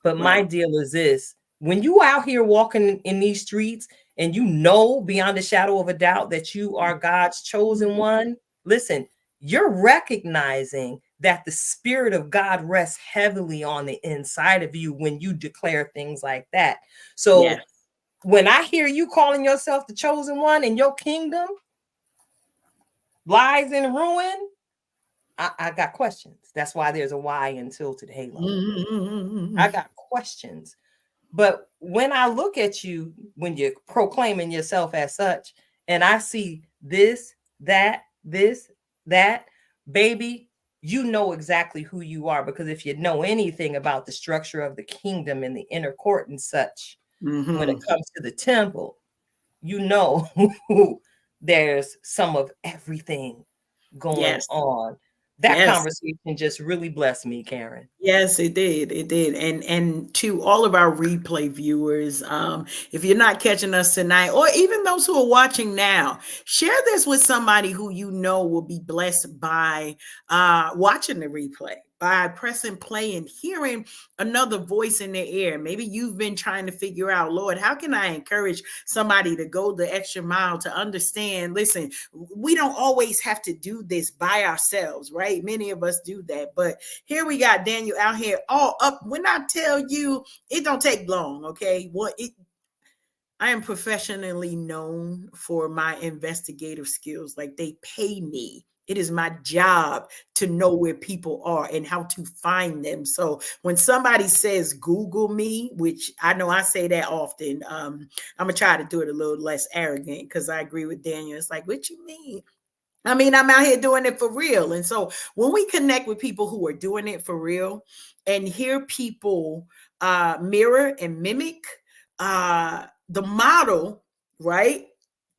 But my Right. deal is this: when you out here walking in these streets and you know beyond a shadow of a doubt that you are God's chosen one, listen, you're recognizing that the spirit of God rests heavily on the inside of you when you declare things like that. Yeah. So when I hear you calling yourself the chosen one and your kingdom lies in ruin, I got questions. That's why there's a why in Tilted Halo. I Mhm. got questions. But when I look at you, when you're proclaiming yourself as such, and I see this, that, baby, you know exactly who you are. Because if you know anything about the structure of the kingdom and the inner court and such, when it Mhm. comes to the temple, you know there's some of everything going Yes. on. That Yes. conversation just really blessed me, Karen. Yes, it did. It did. And to all of our replay viewers, if you're not catching us tonight, or even those who are watching now, share this with somebody who you know will be blessed by watching the replay, by pressing play and hearing another voice in their ear. Maybe you've been trying to figure out, Lord, how can I encourage somebody to go the extra mile to understand? Listen, we don't always have to do this by ourselves, right? Many of us do that, but here we got Daniel out here all up. When I tell you, it don't take long, okay? I am professionally known for my investigative skills. Like, they pay me. It is my job to know where people are and how to find them. So when somebody says Google me, which I know I say that often, I'm gonna try to do it a little less arrogant, because I agree with Daniel. It's like, what you mean? I mean, I'm out here doing it for real. And so when we connect with people who are doing it for real and hear people mirror and mimic the model, right?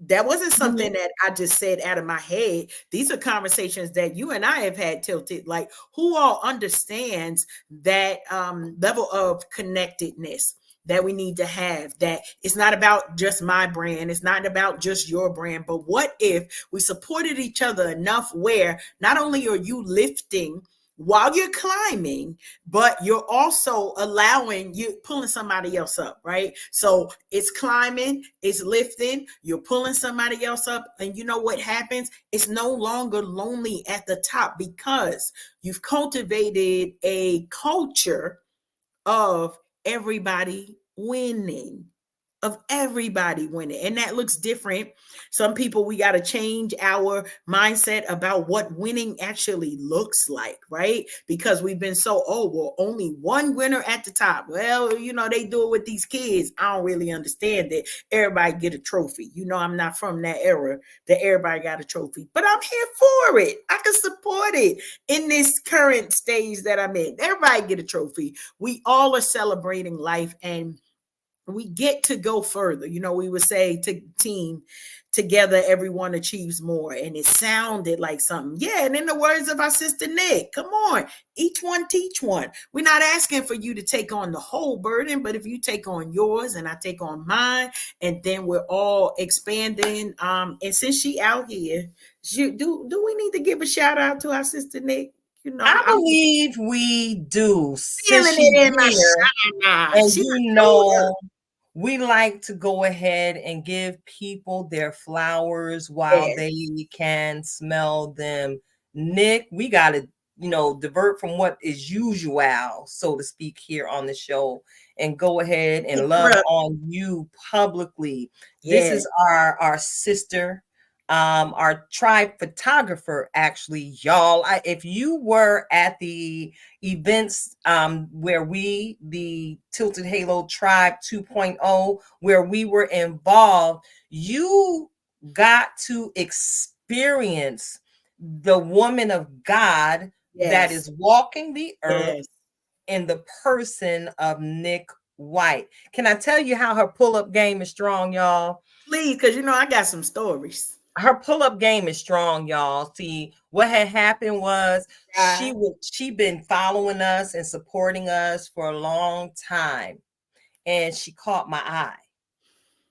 That wasn't something Mhm. that I just said out of my head. These are conversations that you and I have had, Tilted. Like, who all understands that level of connectedness that we need to have? That it's not about just my brand, it's not about just your brand, but what if we supported each other enough where not only are you lifting while you're climbing, but you're also allowing, you pulling somebody else up, right? So it's climbing, it's lifting, you're pulling somebody else up, and you know what happens? It's no longer lonely at the top, because you've cultivated a culture of everybody winning, of everybody winning. And that looks different. Some people, we got to change our mindset about what winning actually looks like, right? Because we've been so, oh, well, only one winner at the top. Well, they do it with these kids. I don't really understand it. Everybody get a trophy. I'm not from that era that everybody got a trophy, but I'm here for it. I can support it in this current stage that I'm in. Everybody get a trophy. We all are celebrating life, and we get to go further. We would say to team, together everyone achieves more, and it sounded like something. Yeah, and in the words of our sister Nick, come on, each one teach one. We're not asking for you to take on the whole burden, but if you take on yours and I take on mine, and then we're all expanding. And since she out here, do we need to give a shout out to our sister Nick? I I'm believe we do, since feeling she's it in my here. shine. And She showed up. we like to go ahead and give people their flowers while Yes. they can smell them. Nick, we got to, divert from what is usual, so to speak, here on the show, and go ahead and Pick her love up. on you publicly. This Yes. is our sister. our tribe photographer, actually, y'all. If you were at the events where the Tilted Halo Tribe 2.0, where we were involved, you got to experience the woman of God that Yes. is walking the earth Yes. in the person of Nick White. Can I tell you how her pull-up game is strong, y'all? Please, because you know I got some stories. Her pull-up game is strong, y'all. See, what had happened was she been following us and supporting us for a long time, and she caught my eye.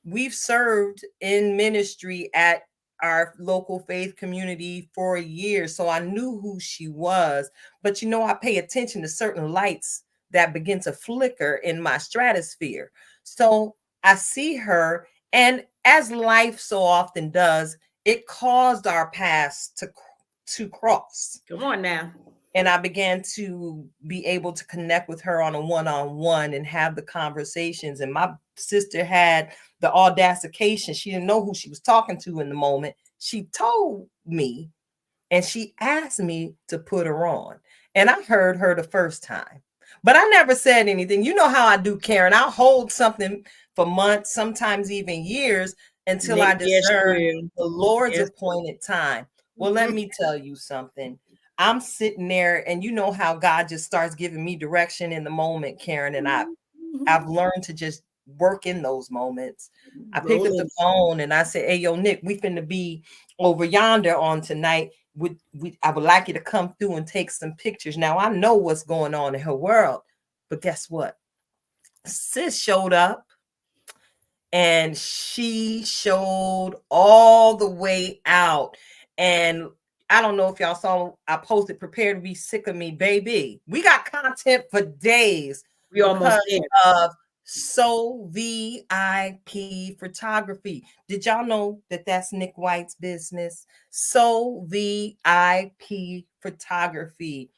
We've served in ministry at our local faith community for years, so I knew who she was. But you know, I pay attention to certain lights that begin to flicker in my stratosphere. So I see her, and as life so often does, it caused our paths to cross. Come on now. And I began to be able to connect with her on a one-on-one and have the conversations. And my sister had the audacication. She didn't know who she was talking to in the moment. She told me, and she asked me to put her on. And I heard her the first time, but I never said anything. You know how I do, Karen. I'll hold something for months, sometimes even years, until I Yes, discern you. the Lord's Yes. appointed time. Well, let me tell you something. I'm sitting there, and you know how God just starts giving me direction in the moment, Karen. And I've learned to just work in those moments. I picked up the Rolling. phone and I said, "Hey, yo, Nick, we finna be over yonder on tonight. I would like you to come through and take some pictures." Now I know what's going on in her world, but guess what? Sis showed up, and she showed all the way out. And I don't know if y'all saw, I posted "Prepare to be sick of me, baby." We got content for days We almost because there. of So VIP Photography. Did y'all know that that's Nick White's business? So VIP Photography.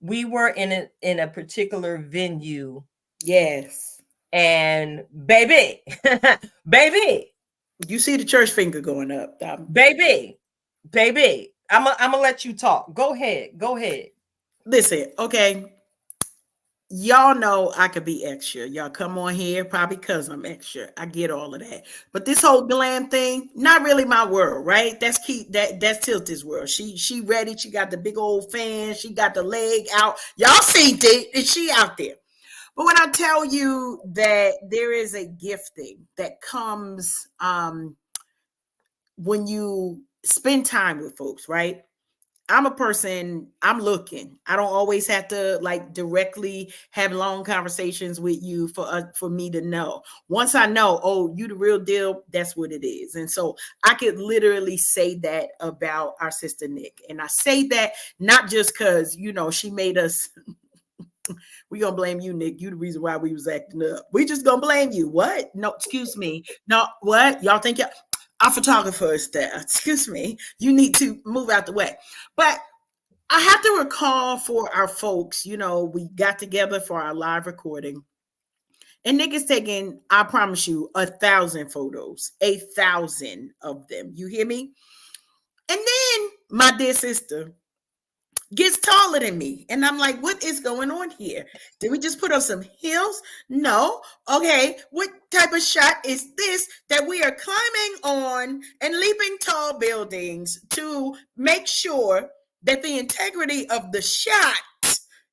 We were in a particular venue, Yes. and baby, baby, You see the church finger going up. baby, baby. I'm gonna let you talk. Go ahead. Go ahead. Listen, okay. Y'all know I could be extra. Y'all come on here probably because I'm extra. I get all of that. But this whole glam thing, not really my world, right? That's key. That's Tilt's world. She ready. She got the big old fan. She got the leg out. Y'all see it, and she out there. But when I tell you that there is a gifting that comes when you spend time with folks, right? I'm a person, I'm looking. I don't always have to like directly have long conversations with you for me to know. Once I know, oh, you the real deal, that's what it is. And so I could literally say that about our sister Nick. And I say that not just because, you know, she made us we gonna blame you, Nick. You the reason why we was acting up. We just gonna blame you. What? No, excuse me. No, what? Y'all think our photographer is there? Excuse me. You need to move out the way. But I have to recall for our folks, you know, we got together for our live recording. And Nick is taking, I promise you, 1,000 photos, 1,000 of them. You hear me? And then my dear sister gets taller than me. And I'm like, what is going on here? Did we just put on some heels? No. Okay. What type of shot is this that we are climbing on and leaping tall buildings to make sure that the integrity of the shot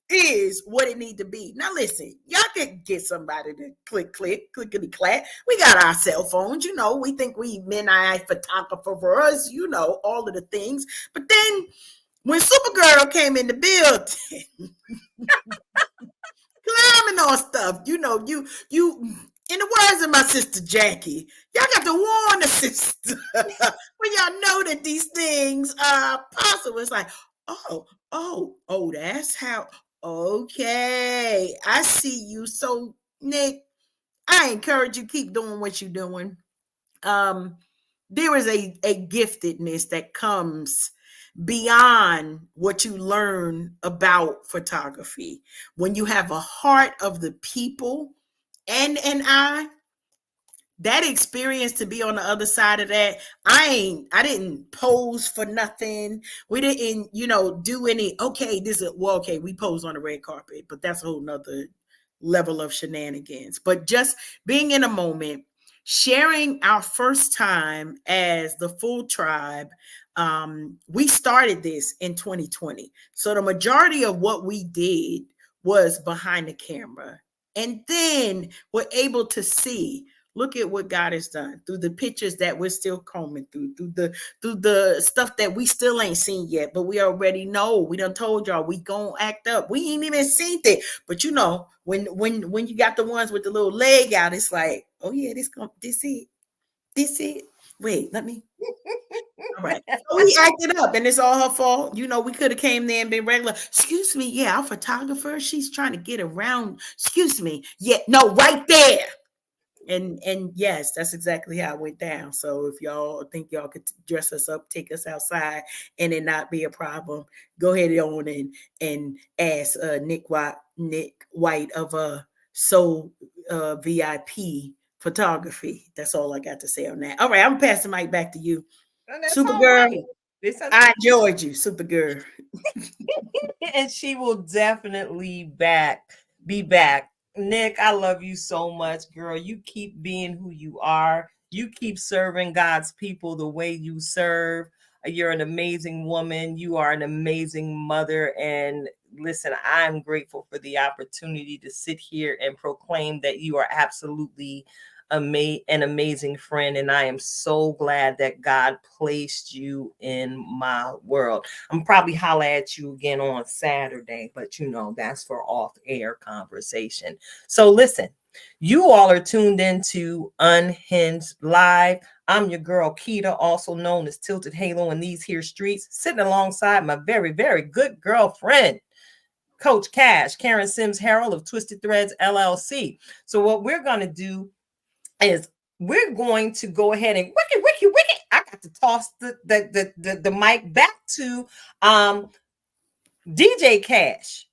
is what it need to be? Now listen, y'all can get somebody to clickety clack. We got our cell phones, you know, we think we midnight photographer for us, you know, all of the things. But then when Supergirl came in the building, climbing on stuff, you know, you, in the words of my sister Jackie, y'all got to warn the sister when y'all know that these things are possible. It's like, oh, that's how. Okay, I see you. So, Nick, I encourage you keep doing what you're doing. There is a giftedness that comes beyond what you learn about photography when you have a heart of the people and an eye. that experience to be on the other side of that, I didn't pose for nothing. We didn't, do any, okay, okay, we posed on the red carpet, but that's a whole nother level of shenanigans. But just being in a moment, sharing our first time as the full tribe. We started this in 2020. So the majority of what we did was behind the camera. And then we're able to see, look at what God has done through the pictures that we're still combing through the stuff that we still ain't seen yet, but we already know. We done told y'all we gonna act up. We ain't even seen it. But when you got the ones with the little leg out, it's like, oh yeah, this it. Wait, let me. All right. So we acted up and it's all her fault. We could have came there and been regular. Excuse me. Yeah, our photographer, she's trying to get around. Excuse me. Yeah, no, right there. And yes, that's exactly how it went down. So if y'all think y'all could dress us up, take us outside, and it not be a problem, go ahead on and ask Nick White of Soul VIP Photography. That's all I got to say on that. All right, I'm passing the mic back to you, And that's all Supergirl. right. I enjoyed you, Supergirl. And she will definitely be back. Nick, I love you so much, girl. You keep being who you are. You keep serving God's people the way you serve. You're an amazing woman. You are an amazing mother. And listen, I'm grateful for the opportunity to sit here and proclaim that you are absolutely an amazing friend. And I am so glad that God placed you in my world. I'm probably holler at you again on Saturday, but that's for off air conversation. So listen, you all are tuned into Unhinged Live. I'm your girl Keita, also known as Tilted Halo in these here streets, sitting alongside my very, very good girlfriend, Coach Cash, Karen Sims Harrell of Twisted Threads LLC. So what we're going to do is we're going to go ahead and wiki. I got to toss the mic back to DJ Cash.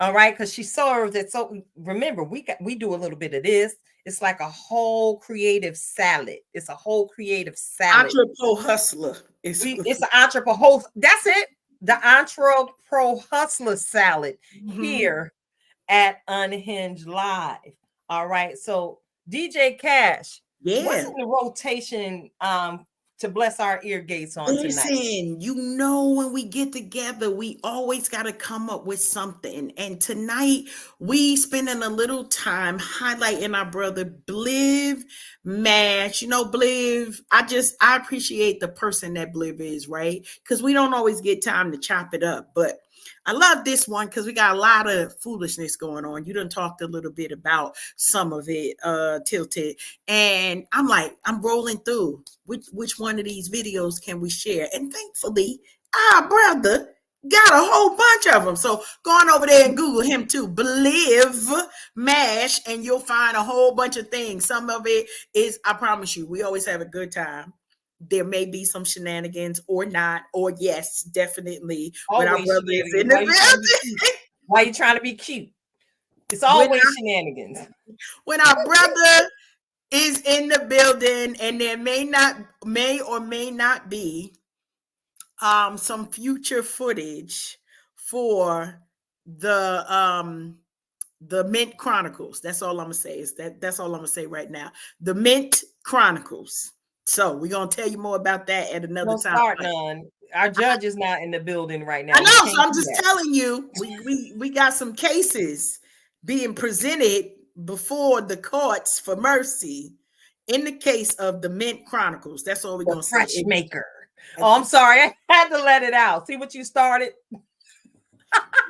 All right, because she serves it. So remember, we do a little bit of this. It's like a whole creative salad. It's a whole creative salad. Entrepreneur hustler. It's an entrepreneur. That's it. The entrepreneur hustler salad here at Unhinged Live. All right. So DJ Cash, what's in the rotation to bless our ear gates on tonight? Listen, when we get together, we always got to come up with something. And tonight, we spending a little time highlighting our brother Bliv Mash. Bliv, I appreciate the person that Bliv is, right? Because we don't always get time to chop it up. But I love this one because we got a lot of foolishness going on. You done talked a little bit about some of it, Tilted. And I'm rolling through which one of these videos can we share? And thankfully, our brother got a whole bunch of them. So go on over there and Google him too. Bliv Mash, and you'll find a whole bunch of things. Some of it is, I promise you, we always have a good time. There may be some shenanigans or not, or yes, definitely. When our brother is in the building. Why are you trying to be cute? It's always shenanigans. When our brother is in the building, and there may or may not be some future footage for the Mint Chronicles. That's all I'm gonna say. That's all I'm gonna say right now. The Mint Chronicles. So we're gonna tell you more about that at another time. Start none. Our judge is not in the building right now. I know, so I'm just telling you, we got some cases being presented before the courts for mercy in the case of the Mint Chronicles. That's all we're gonna say. Fresh maker. Oh, I'm sorry. I had to let it out. See what you started?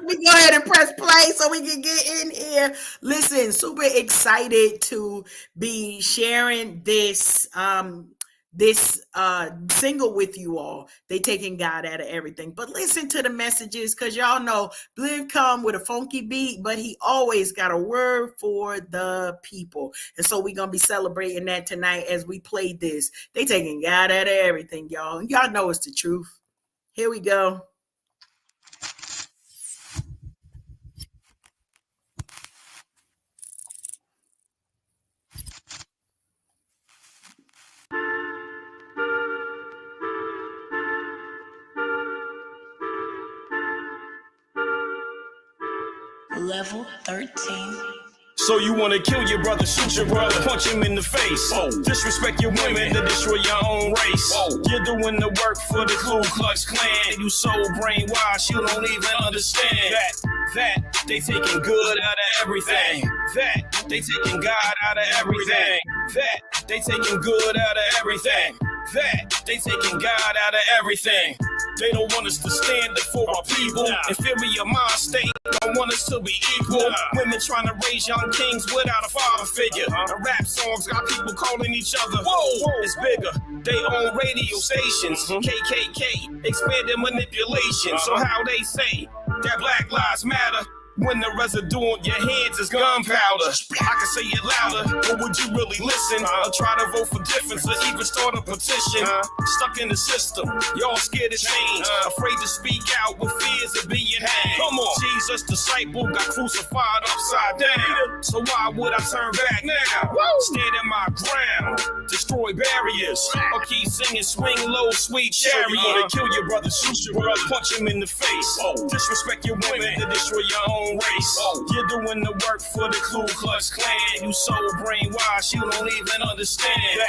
We go ahead and press play so we can get in here. Listen, super excited to be sharing this single with you all. They taking God out of everything. But listen to the messages, because y'all know Bliv come with a funky beat, but he always got a word for the people. And so we're going to be celebrating that tonight as we play this. They taking God out of everything, y'all. Y'all know it's the truth. Here we go. Level 13. So you wanna kill your brother, shoot your brother, punch him in the face. Disrespect your women to destroy your own race. You're doing the work for the Ku Klux Klan. You so brainwashed, you don't even understand that they taking good out of everything. That they taking God out of everything. That they taking good out of everything. That they taking God out of everything. They don't want us to stand up for our people. Inferior mind state don't want us to be equal. Women trying to raise young kings without a father figure. The rap songs got people calling each other. Whoa, it's bigger. They own radio stations. KKK, expanded manipulation. So how they say that Black Lives Matter when the residue on your hands is gunpowder. I can say it louder, but would you really listen? Or try to vote for difference or even start a petition? Stuck in the system, y'all scared to change, afraid to speak out with fears of being hanged. Come on, Jesus' disciple got crucified upside down. So why would I turn back now? Stand in my ground, destroy barriers, or keep singing swing low, sweet chariot. So you wanna kill your brother, shoot your brother, punch him in the face. Disrespect your women to destroy your own race. You're doing the work for the Ku Klux Klan. You so brainwashed, you don't even understand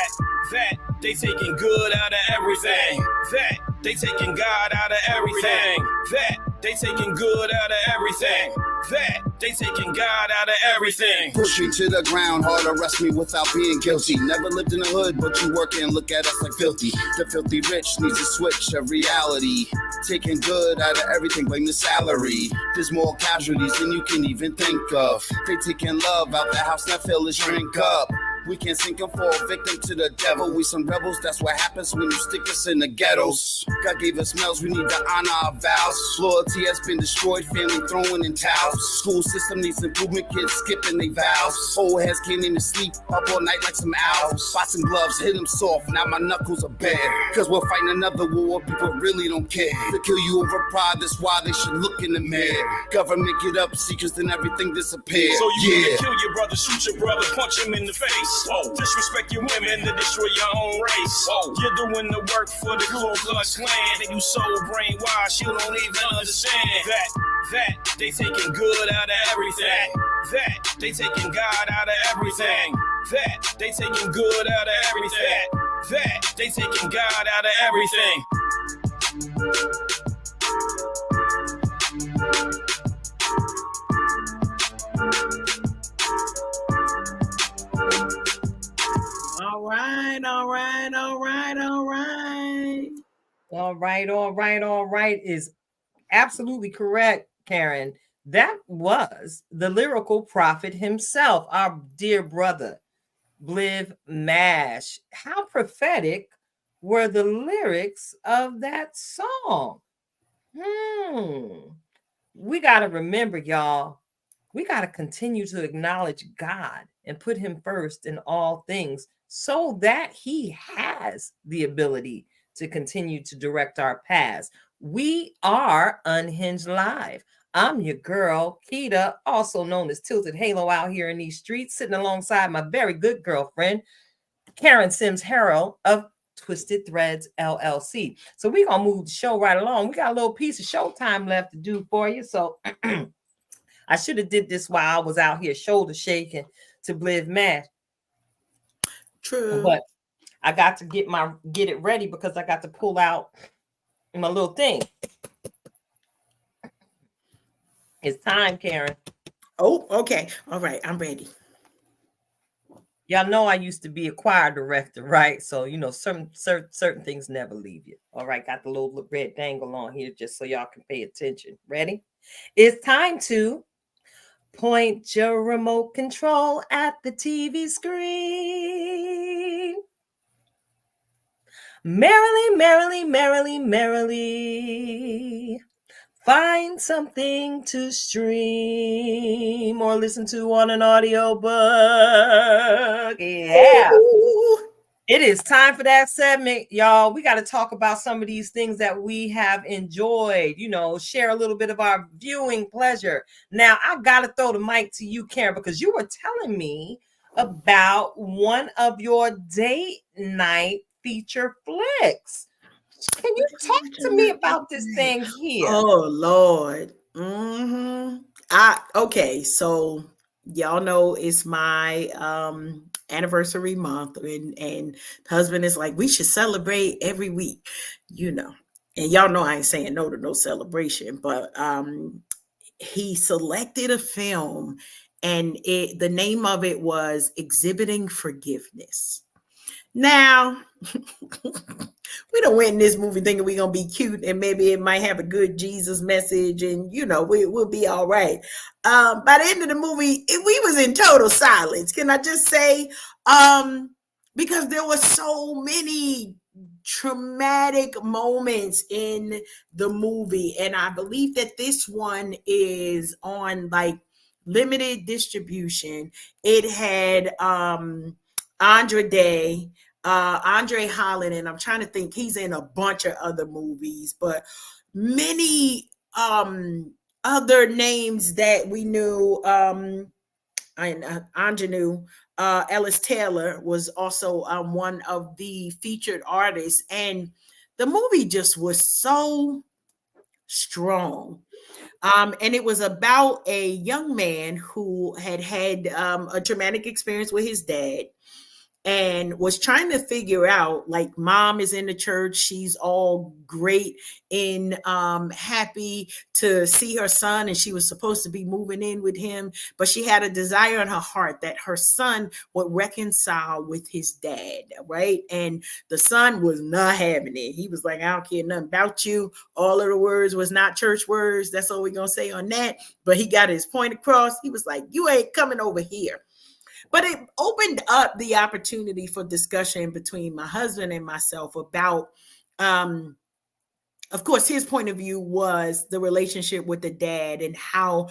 that they taking good out of everything. That they taking God out of everything. That they taking good out of everything. That they taking God out of everything. Push me to the ground, hard arrest me without being guilty. Never lived in the hood, but you work and look at us like filthy. The filthy rich needs a switch of reality. Taking good out of everything, blame the salary. There's more casualties than you can even think of. They taking love out the house, now fill his drink up. We can't sink and fall victim to the devil. We some rebels, that's what happens when you stick us in the ghettos. God gave us males, we need to honor our vows. Loyalty has been destroyed, family throwing in towels. School system needs improvement, kids skipping their vows. Old heads can't even sleep, up all night like some owls. Boxing gloves, hit them soft, now my knuckles are bare. Cause we're fighting another war, people really don't care. They kill you over pride, that's why they should look in the mirror. Government get up, secrets, then everything disappears. So you wanna kill your brother, shoot your brother, punch him in the face. Disrespect your women to destroy your own race. You're doing the work for the Ku Klux Klan, and you so brainwashed you don't even understand that they taking good out of everything. That they taking God out of everything. That they taking good out of everything. That they taking God out of everything. All right is absolutely correct, Karen. That was the lyrical prophet himself, our dear brother, Bliv Mash. How prophetic were the lyrics of that song? We got to remember, y'all, we got to continue to acknowledge God and put him first in all things so that he has the ability to continue to direct our paths. We are Unhinged Live. I'm your girl, Keita, also known as Tilted Halo out here in these streets, sitting alongside my very good girlfriend, Karen Sims Harrell of Twisted Threads LLC. So we're going to move the show right along. We got a little piece of showtime left to do for you. So I should have did this while I was out here shoulder shaking to Bliv Mash. True. But I got to get it ready because I got to pull out my little thing. It's time, Karen. Oh, okay. All right. I'm ready. Y'all know I used to be a choir director, right? So, you know, certain things never leave you. All right. Got the little red dangle on here just so y'all can pay attention. Ready? It's time to point your remote control at the TV screen. Merrily, merrily, merrily, merrily. Find something to stream or listen to on an audiobook. Yeah. Ooh. It is time for that segment, y'all. We got to talk about some of these things that we have enjoyed, you know, share a little bit of our viewing pleasure. Now, I got to throw the mic to you, Karen, because you were telling me about one of your date night feature flicks. Can you talk to me about this thing here? Oh, Lord. Okay, so y'all know it's my anniversary month, and the husband is like, we should celebrate every week, you know. And y'all know I ain't saying no to no celebration, but he selected a film, and the name of it was Exhibiting Forgiveness. Now, we don't went in this movie thinking we're gonna be cute and maybe it might have a good Jesus message, and we'll be all right. By the end of the movie, we was in total silence. Can I just say, because there were so many traumatic moments in the movie, and I believe that this one is on like limited distribution. It had Andre Holland, and I'm trying to think, he's in a bunch of other movies, but many other names that we knew. Ingenue Ellis Taylor was also one of the featured artists, and the movie just was so strong. And it was about a young man who had a traumatic experience with his dad, and was trying to figure out, like, mom is in the church, she's all great and happy to see her son, and she was supposed to be moving in with him, but she had a desire in her heart that her son would reconcile with his dad, right? And the son was not having it. He was like, I don't care nothing about you. All of the words was not church words. That's all we're gonna say on that. But he got his point across. He was like, you ain't coming over here. But it opened up the opportunity for discussion between my husband and myself about, of course, his point of view was the relationship with the dad, and how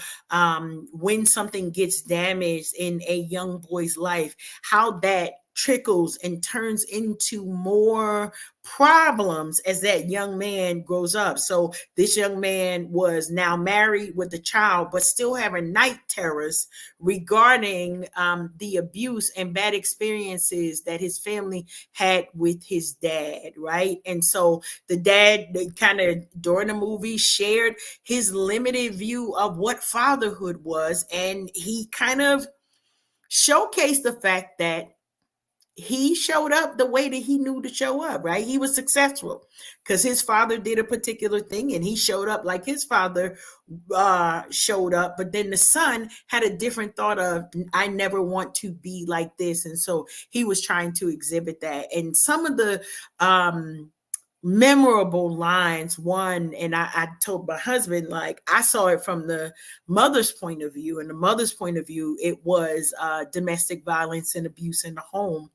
when something gets damaged in a young boy's life, how that trickles and turns into more problems as that young man grows up. So this young man was now married with a child, but still having night terrors regarding the abuse and bad experiences that his family had with his dad, right? And so the dad kind of during the movie shared his limited view of what fatherhood was, and he kind of showcased the fact that he showed up the way that he knew to show up, right? He was successful because his father did a particular thing, and he showed up like his father showed up. But then the son had a different thought of, I never want to be like this. And so he was trying to exhibit that. And some of the memorable lines, one, and I told my husband, like, I saw it from the mother's point of view, and the mother's point of view, it was domestic violence and abuse in the home.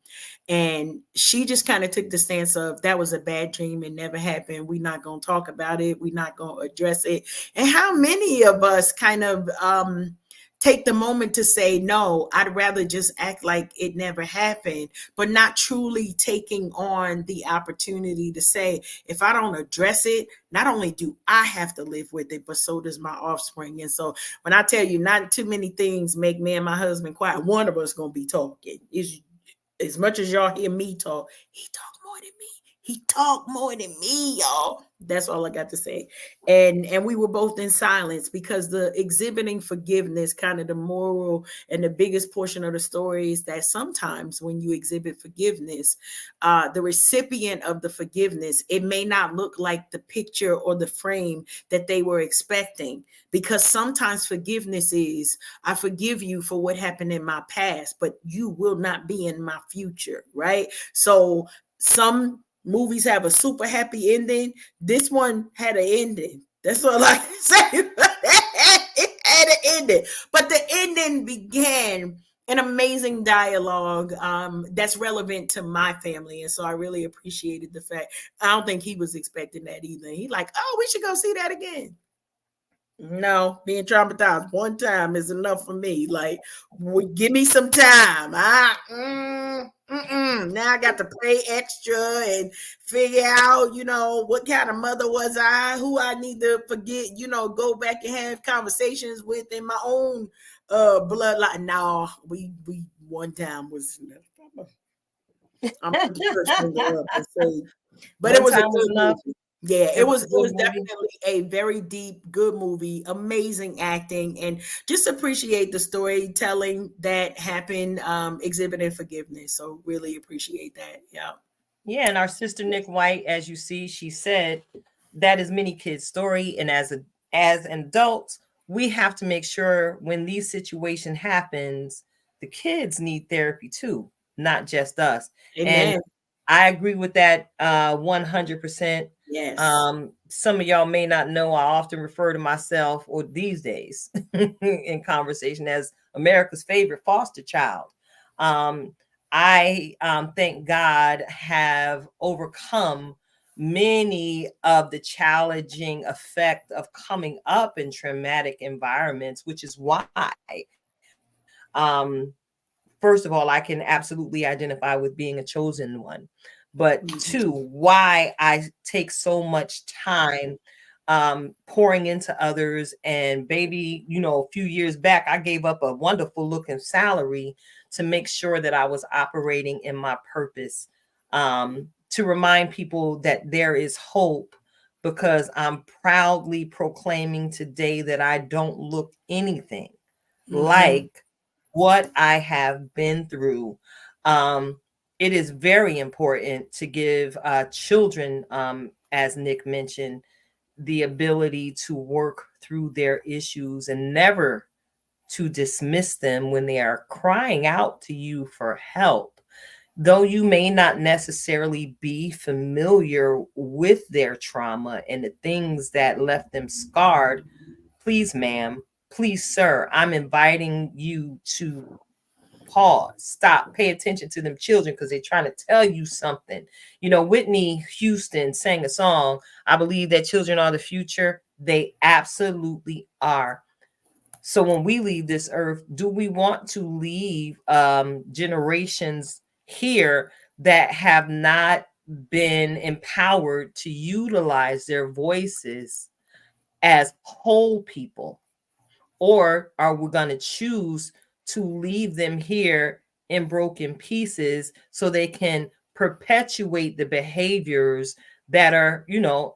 And she just kind of took the stance of, that was a bad dream, it never happened, we're not going to talk about it, we're not going to address it. And how many of us kind of take the moment to say, no, I'd rather just act like it never happened, but not truly taking on the opportunity to say, if I don't address it, not only do I have to live with it, but so does my offspring. And so when I tell you, not too many things make me and my husband quiet, one of us going to be talking. As much as y'all hear me talk, he talk more than me. He talked more than me, y'all. That's all I got to say. And we were both in silence, because the exhibiting forgiveness, kind of the moral and the biggest portion of the story, is that sometimes when you exhibit forgiveness, the recipient of the forgiveness, it may not look like the picture or the frame that they were expecting. Because sometimes forgiveness is, I forgive you for what happened in my past, but you will not be in my future, right? So some movies have a super happy ending. This one had an ending. That's all I can say. It had an ending. But the ending began an amazing dialogue that's relevant to my family. And so I really appreciated the fact. I don't think he was expecting that either. He like, oh, we should go see that again. No, being traumatized one time is enough for me. Like, give me some time. Now I got to pay extra and figure out, what kind of mother was I, who I need to forget, go back and have conversations with in my own bloodline. No, we one time was enough. I'm the first one to up and say, but One it was a time was good enough. movie. Yeah, It was a it good was movie. definitely a very deep, good movie, amazing acting, and just appreciate the storytelling that happened, exhibiting forgiveness. So really appreciate that. Yeah. Yeah, and our sister Nick White, as you see, she said that is many kids' story, and as an adults, we have to make sure when these situation happens, the kids need therapy too, not just us. And Amen. I agree with that 100%. Yes. Some of y'all may not know I often refer to myself, or these days, in conversation as America's favorite foster child. Um, I thank God have overcome many of the challenging effect of coming up in traumatic environments, which is why um, first of all, I can absolutely identify with being a chosen one. But Mhm. two, why I take so much time pouring into others. And baby, a few years back, I gave up a wonderful looking salary to make sure that I was operating in my purpose, to remind people that there is hope, because I'm proudly proclaiming today that I don't look anything Mhm. like what I have been through. Um, it is very important to give children, as Nick mentioned, the ability to work through their issues and never to dismiss them when they are crying out to you for help. Though you may not necessarily be familiar with their trauma and the things that left them scarred, please, ma'am, please, sir, I'm inviting you to pause, stop, pay attention to them children, because they're trying to tell you something. Whitney Houston sang a song, I believe that children are the future. They absolutely are. So when we leave this earth, do we want to leave generations here that have not been empowered to utilize their voices as whole people? Or are we going to choose to leave them here in broken pieces so they can perpetuate the behaviors that are,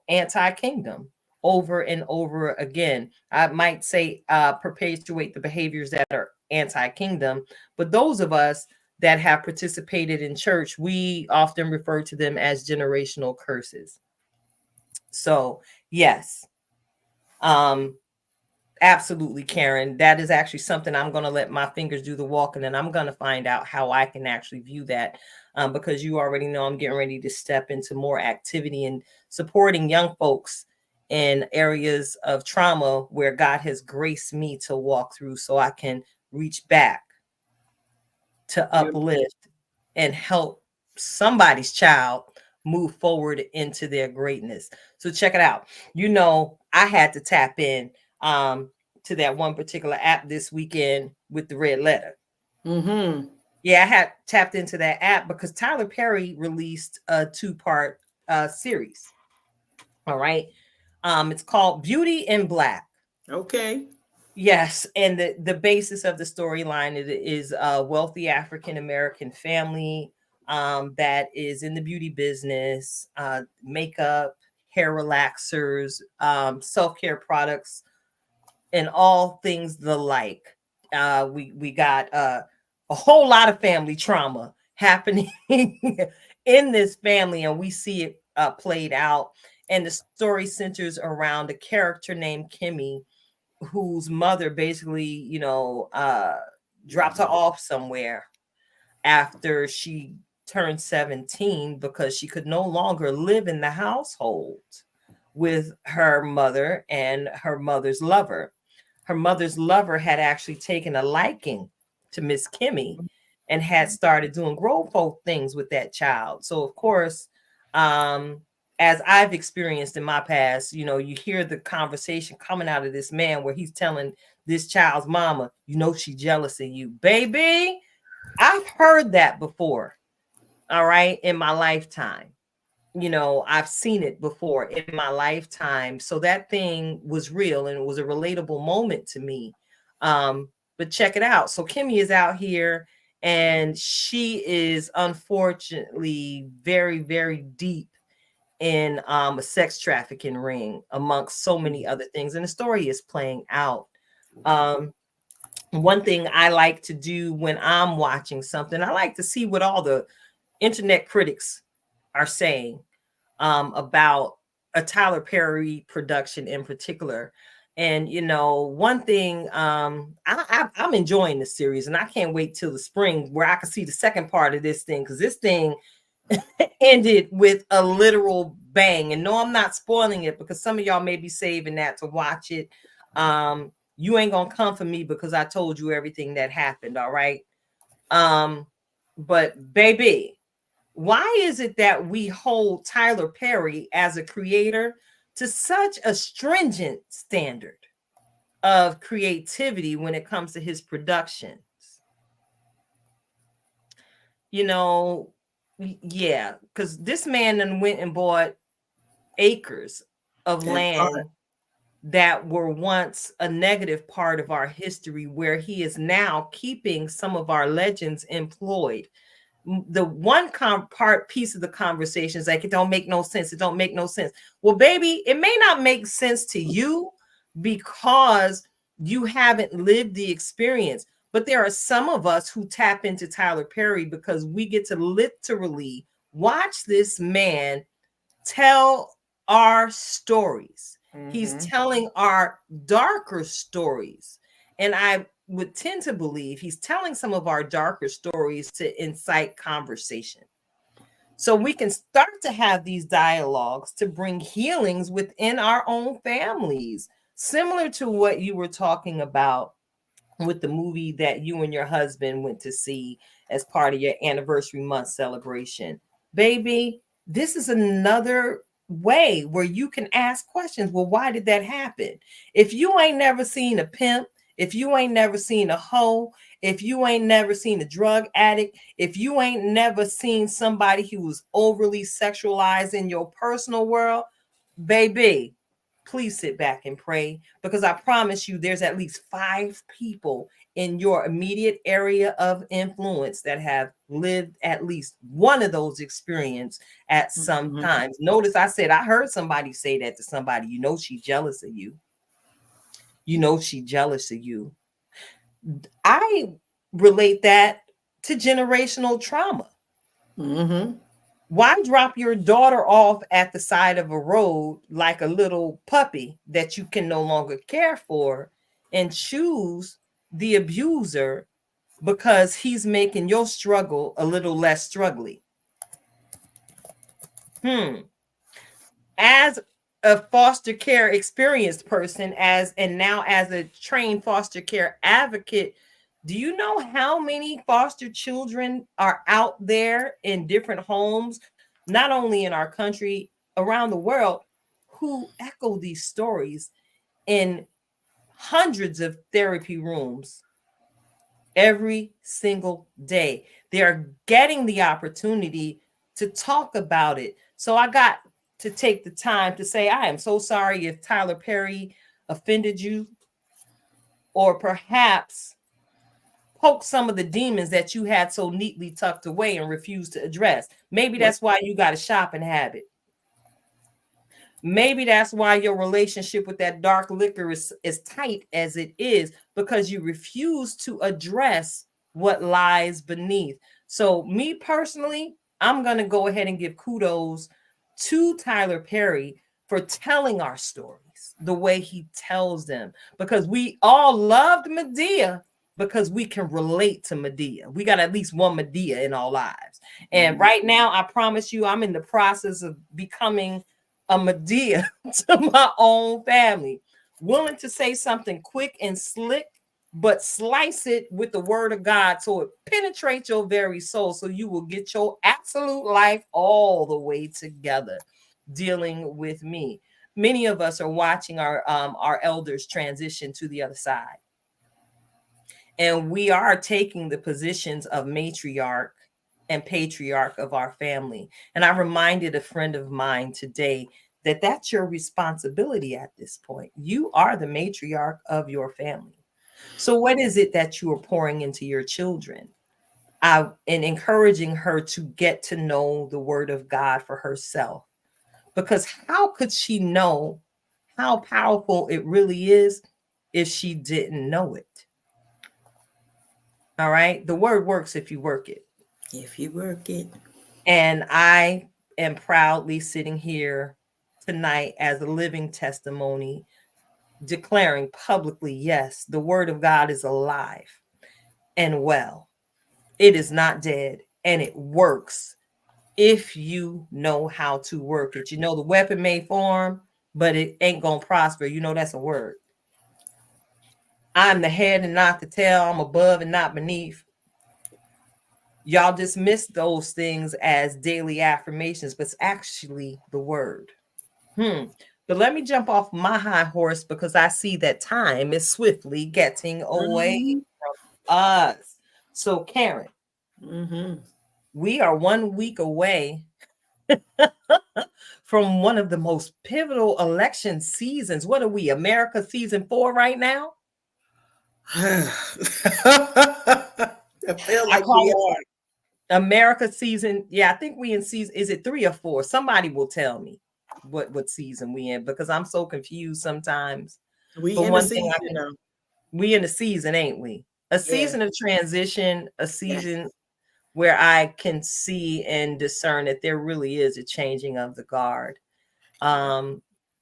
anti-kingdom over and over again? I might say perpetuate the behaviors that are anti-kingdom, but those of us that have participated in church, we often refer to them as generational curses. So, yes. Um, Absolutely, Karen. That is actually something I'm going to let my fingers do the walking, and I'm going to find out how I can actually view that, because you already know I'm getting ready to step into more activity and supporting young folks in areas of trauma where God has graced me to walk through, so I can reach back to uplift and help somebody's child move forward into their greatness. So check it out. I had to tap in um, to that one particular app this weekend with the red letter. Mhm. Yeah, I had tapped into that app because Tyler Perry released a two-part series. All right. It's called Beauty in Black. Okay. Yes, and the basis of the storyline is a wealthy African American family that is in the beauty business, makeup, hair relaxers, self care products, and all things the like. We got a whole lot of family trauma happening in this family, and we see it played out. And the story centers around a character named Kimmy, whose mother basically, dropped her off somewhere after she turned 17 because she could no longer live in the household with her mother and her mother's lover. Her mother's lover had actually taken a liking to Miss Kimmy and had started doing grown folk things with that child. So, of course, um, as I've experienced in my past, you hear the conversation coming out of this man where he's telling this child's mama, she jealous of you. Baby, I've heard that before. All right, in my lifetime. I've seen it before in my lifetime. So that thing was real and it was a relatable moment to me. But check it out. So Kimmy is out here and she is unfortunately very, very deep in a sex trafficking ring, amongst so many other things. And the story is playing out. One thing I like to do when I'm watching something, I like to see what all the internet critics are saying about a Tyler Perry production in particular. And one thing, I'm enjoying the series, and I can't wait till the spring where I can see the second part of this thing, because this thing ended with a literal bang. And no, I'm not spoiling it, because some of y'all may be saving that to watch it. You ain't gonna come for me because I told you everything that happened. All right. But baby, why is it that we hold Tyler Perry as a creator to such a stringent standard of creativity when it comes to his productions? Yeah, because this man then went and bought acres of land that were once a negative part of our history, where he is now keeping some of our legends employed. The one piece of the conversation is like, it don't make no sense. It don't make no sense. Well, baby, it may not make sense to you because you haven't lived the experience. But there are some of us who tap into Tyler Perry because we get to literally watch this man tell our stories. He's telling our darker stories. And I would tend to believe he's telling some of our darker stories to incite conversation. So we can start to have these dialogues to bring healings within our own families, similar to what you were talking about with the movie that you and your husband went to see as part of your anniversary month celebration. Baby, this is another way where you can ask questions. Well, why did that happen? If you ain't never seen a pimp, if you ain't never seen a hoe, if you ain't never seen a drug addict, if you ain't never seen somebody who was overly sexualized in your personal world, baby, please sit back and pray, because I promise you there's at least 5 people in your immediate area of influence that have lived at least one of those experiences at some times. Notice I said, I heard somebody say that to somebody. She's jealous of you. She's jealous of you. I relate that to generational trauma. Why drop your daughter off at the side of a road like a little puppy that you can no longer care for and choose the abuser because he's making your struggle a little less struggly? As a foster care experienced person, and now as a trained foster care advocate, do you know how many foster children are out there in different homes, not only in our country, around the world, who echo these stories in hundreds of therapy rooms every single day? They are getting the opportunity to talk about it. So I got to take the time to say, I am so sorry if Tyler Perry offended you, or perhaps poke some of the demons that you had so neatly tucked away and refused to address. Maybe that's why you got a shopping habit. Maybe that's why your relationship with that dark liquor is as tight as it is, because you refuse to address what lies beneath. So me personally, I'm going to go ahead and give kudos to Tyler Perry for telling our stories the way he tells them, because we all loved Medea because we can relate to Medea. We got at least one Medea in our lives. And right now, I promise you, I'm in the process of becoming a Medea to my own family, willing to say something quick and slick, but slice it with the word of God so it penetrates your very soul, so you will get your absolute life all the way together dealing with me. Many of us are watching our elders transition to the other side. And we are taking the positions of matriarch and patriarch of our family. And I reminded a friend of mine today that that's your responsibility at this point. You are the matriarch of your family. So what is it that you are pouring into your children? And encouraging her to get to know the word of God for herself. Because how could she know how powerful it really is if she didn't know it? All right. The word works if you work it. If you work it. And I am proudly sitting here tonight as a living testimony, declaring publicly, yes, the word of God is alive and well. It is not dead, and it works if you know how to work it. You know, the weapon may form, but it ain't going to prosper. You know, that's a word. I'm the head and not the tail. I'm above and not beneath. Y'all dismiss those things as daily affirmations, but it's actually the word. But let me jump off my high horse because I see that time is swiftly getting away from us. So, Karen, we are 1 week away from one of the most pivotal election seasons. What are we, America season 4 right now? I feel like call we it are. America season. Yeah, I think we in season, is it 3 or 4? Somebody will tell me what season we in, because I'm so confused sometimes. We But in one the thing season, we in the season, ain't we? A season of transition, a season where I can see and discern that there really is a changing of the guard.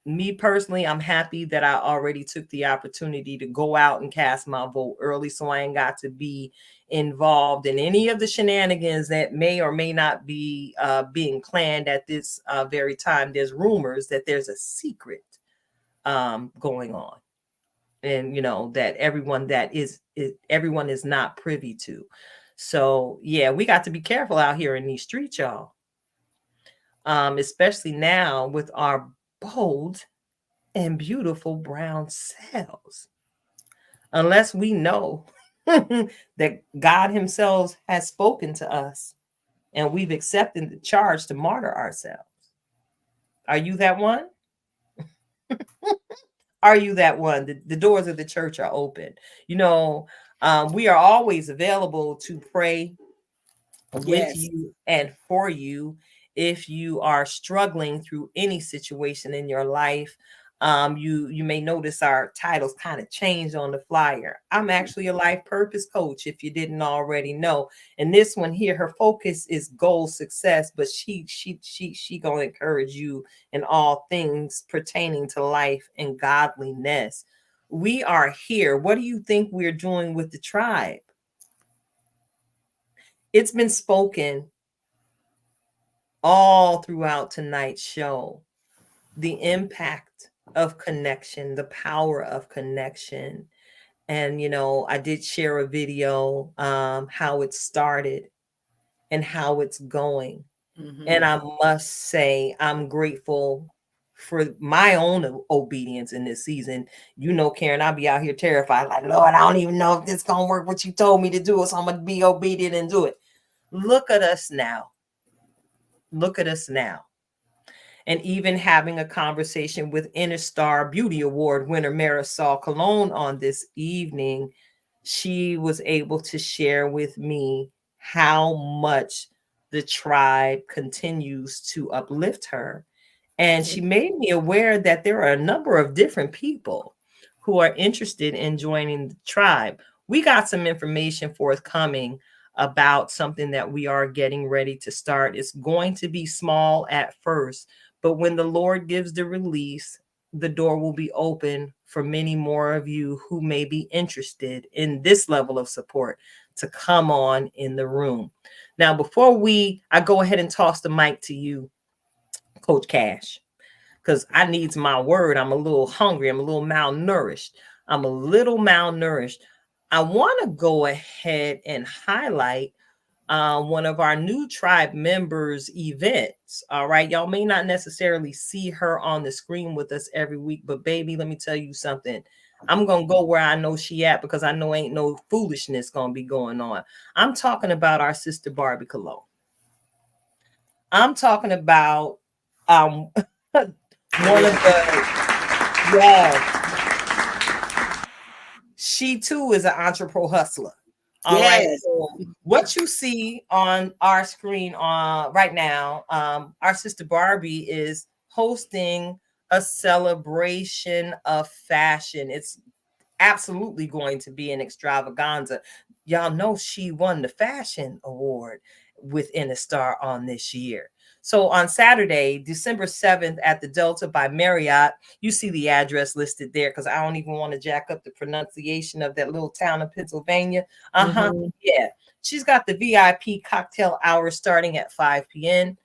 Me personally, I'm happy that I already took the opportunity to go out and cast my vote early, so I ain't got to be involved in any of the shenanigans that may or may not be being planned at this very time. There's rumors that there's a secret going on, and you know that everyone everyone is not privy to. So yeah, we got to be careful out here in these streets, y'all. Especially now with our bold and beautiful brown cells. Unless we know that God himself has spoken to us and we've accepted the charge to martyr ourselves. Are you that one? Are you that one? The doors of the church are open. You know, we are always available to pray with you and for you if you are struggling through any situation in your life. You may notice our titles kind of changed on the flyer. I'm actually a life purpose coach, if you didn't already know. And this one here, her focus is goal success, but she gonna encourage you in all things pertaining to life and godliness. We are here. What do you think we're doing with the tribe? It's been spoken all throughout tonight's show. The impact of connection, the power of connection. And, you know, I did share a video, how it started and how it's going. And I must say, I'm grateful for my own obedience in this season. You know, Karen, I'll be out here terrified, like, Lord, I don't even know if this is going to work what you told me to do, so I'm going to be obedient and do it. Look at us now. Look at us now. And even having a conversation with Inner Star Beauty Award winner Marisol Colon on this evening, she was able to share with me how much the tribe continues to uplift her. And she made me aware that there are a number of different people who are interested in joining the tribe. We got some information forthcoming about something that we are getting ready to start. It's going to be small at first, but when the Lord gives the release, the door will be open for many more of you who may be interested in this level of support to come on in the room. Now, before I go ahead and toss the mic to you, Coach Cash, because I needs my word. I'm a little hungry. I'm a little malnourished. I want to go ahead and highlight one of our new tribe members' events. All right. Y'all may not necessarily see her on the screen with us every week, but baby, let me tell you something. I'm going to go where I know she at, because I know ain't no foolishness going to be going on. I'm talking about our sister Barbie Cologne. I'm talking about one of the, she too is an entrepreneur hustler. All right. So what you see on our screen right now, our sister Barbie is hosting a celebration of fashion. It's absolutely going to be an extravaganza. Y'all know she won the fashion award within a star on this year. So on Saturday, December 7th at the Delta by Marriott, you see the address listed there because I don't even want to jack up the pronunciation of that little town of Pennsylvania. Mhm. Yeah. She's got the VIP cocktail hour starting at 5 p.m.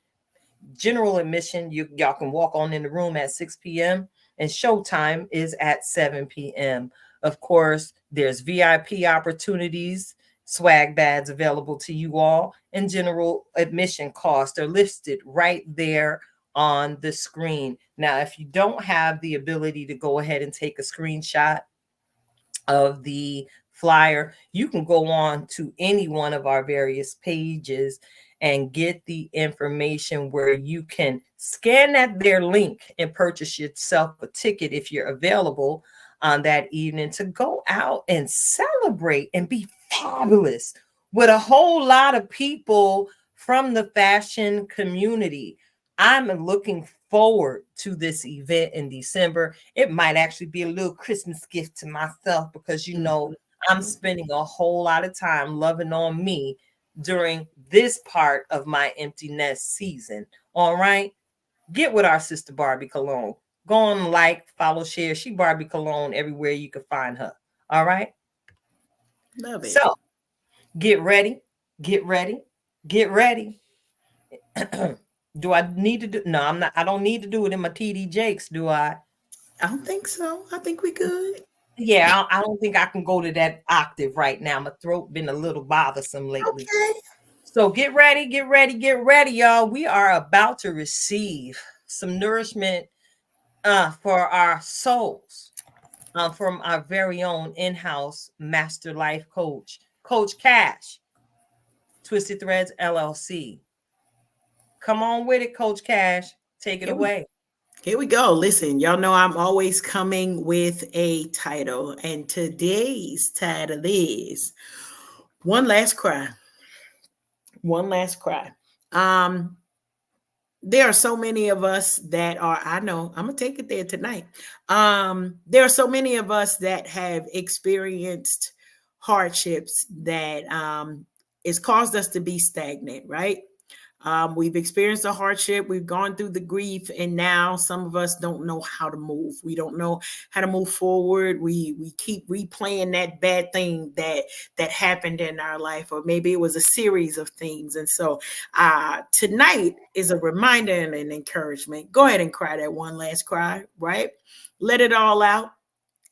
General admission, y'all can walk on in the room at 6 p.m. and showtime is at 7 p.m. Of course, there's VIP opportunities, swag bags available to you all, and general admission costs are listed right there on the screen. Now, if you don't have the ability to go ahead and take a screenshot of the flyer, you can go on to any one of our various pages and get the information where you can scan that their link and purchase yourself a ticket if you're available on that evening to go out and celebrate and be fabulous with a whole lot of people from the fashion community. I'm looking forward to this event in December. It might actually be a little Christmas gift to myself because I'm spending a whole lot of time loving on me during this part of my empty nest season. All right. Get with our sister Barbie Cologne. Go on, like, follow, share. She Barbie Cologne everywhere you can find her. All right. Love it. So get ready, get ready, get ready. Do I need to do? No, I'm not. I don't need to do it in my TD Jakes, do I? I don't think so. I think we good. Yeah, I don't think I can go to that octave right now. My throat been a little bothersome lately. Okay. So get ready, get ready, get ready, y'all. We are about to receive some nourishment for our souls from our very own in-house master life coach, Coach Cash, Twisted Threads LLC. Come on with it, Coach Cash. Take it away. Here we go. Listen, y'all know I'm always coming with a title, and today's title is One Last Cry. One Last Cry. There are so many of us that are, I know, I'm gonna take it there tonight. There are so many of us that have experienced hardships that it's caused us to be stagnant, right? We've experienced a hardship, we've gone through the grief, and now some of us don't know how to move. We don't know how to move forward. We keep replaying that bad thing that happened in our life, or maybe it was a series of things. And so tonight is a reminder and an encouragement. Go ahead and cry that one last cry, right? Let it all out.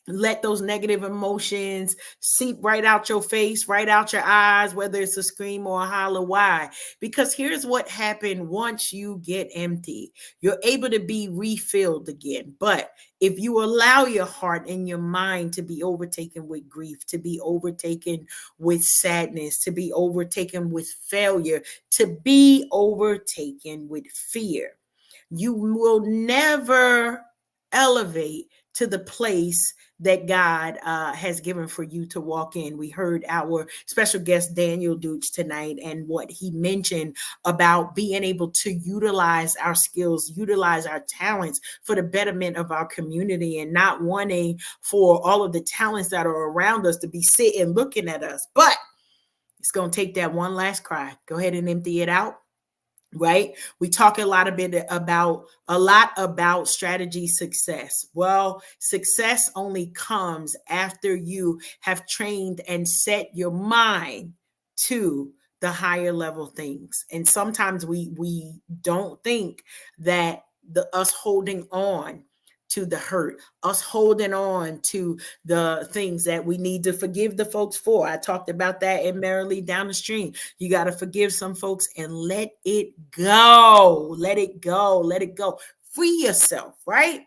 Let those negative emotions seep right out your face, right out your eyes, whether it's a scream or a holler. Why? Because here's what happened once you get empty. You're able to be refilled again. But if you allow your heart and your mind to be overtaken with grief, to be overtaken with sadness, to be overtaken with failure, to be overtaken with fear, you will never elevate to the place that God has given for you to walk in. We heard our special guest, Daniel Duch, tonight, and what he mentioned about being able to utilize our skills, utilize our talents for the betterment of our community, and not wanting for all of the talents that are around us to be sitting looking at us. But it's going to take that one last cry. Go ahead and empty it out. Right? We talk a lot about strategy success. Well, success only comes after you have trained and set your mind to the higher level things. And sometimes we don't think that us holding on to the hurt, us holding on to the things that we need to forgive the folks for. I talked about that in Merrily Down the Stream. You got to forgive some folks and let it go. Let it go. Let it go. Free yourself, right?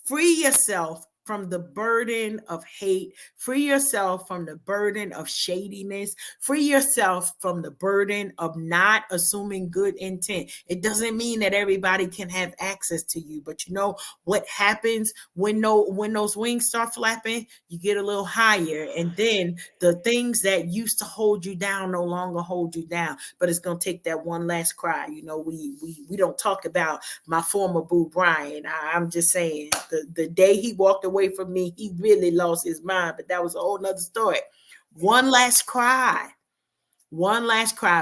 Free yourself from the burden of hate. Free yourself from the burden of shadiness. Free yourself from the burden of not assuming good intent. It doesn't mean that everybody can have access to you, but you know what happens when those wings start flapping? You get a little higher, and then the things that used to hold you down no longer hold you down. But it's gonna take that one last cry. You know, we don't talk about my former boo Brian. I'm just saying the day he walked away from me, he really lost his mind, but that was a whole nother story. One last cry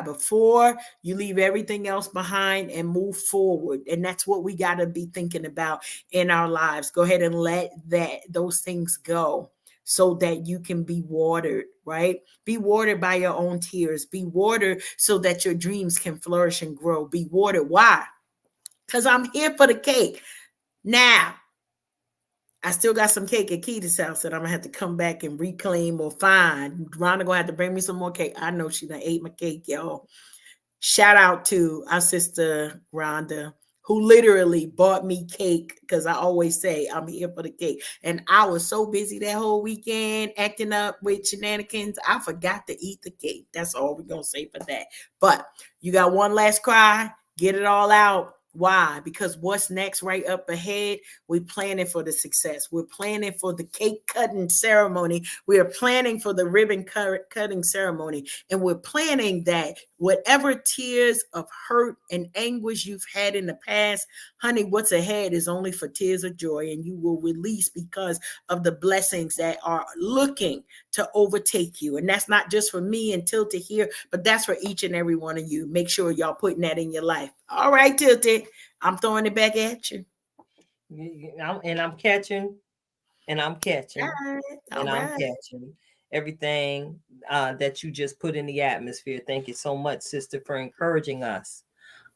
before you leave everything else behind and move forward. And that's what we got to be thinking about in our lives. Go ahead and let those things go so that you can be watered, right? Be watered by your own tears. Be watered so that your dreams can flourish and grow. Be watered. Why? Because I'm here for the cake. Now, I still got some cake at Keita's house that I'm gonna have to come back and reclaim or find. Rhonda gonna have to bring me some more cake. I know she done ate my cake, y'all. Shout out to our sister Rhonda, who literally bought me cake, because I always say I'm here for the cake. And I was so busy that whole weekend acting up with shenanigans, I forgot to eat the cake. That's all we're gonna say for that. But you got one last cry, get it all out. Why? Because what's next right up ahead? We're planning for the success. We're planning for the cake cutting ceremony. We are planning for the ribbon cutting ceremony. And we're planning that whatever tears of hurt and anguish you've had in the past, honey, what's ahead is only for tears of joy. And you will release because of the blessings that are looking to overtake you. And that's not just for me and Tilted here, but that's for each and every one of you. Make sure y'all putting that in your life. All right, Tilted, I'm throwing it back at you. And I'm catching, and I'm catching, All I'm right. catching everything that you just put in the atmosphere. Thank you so much, sister, for encouraging us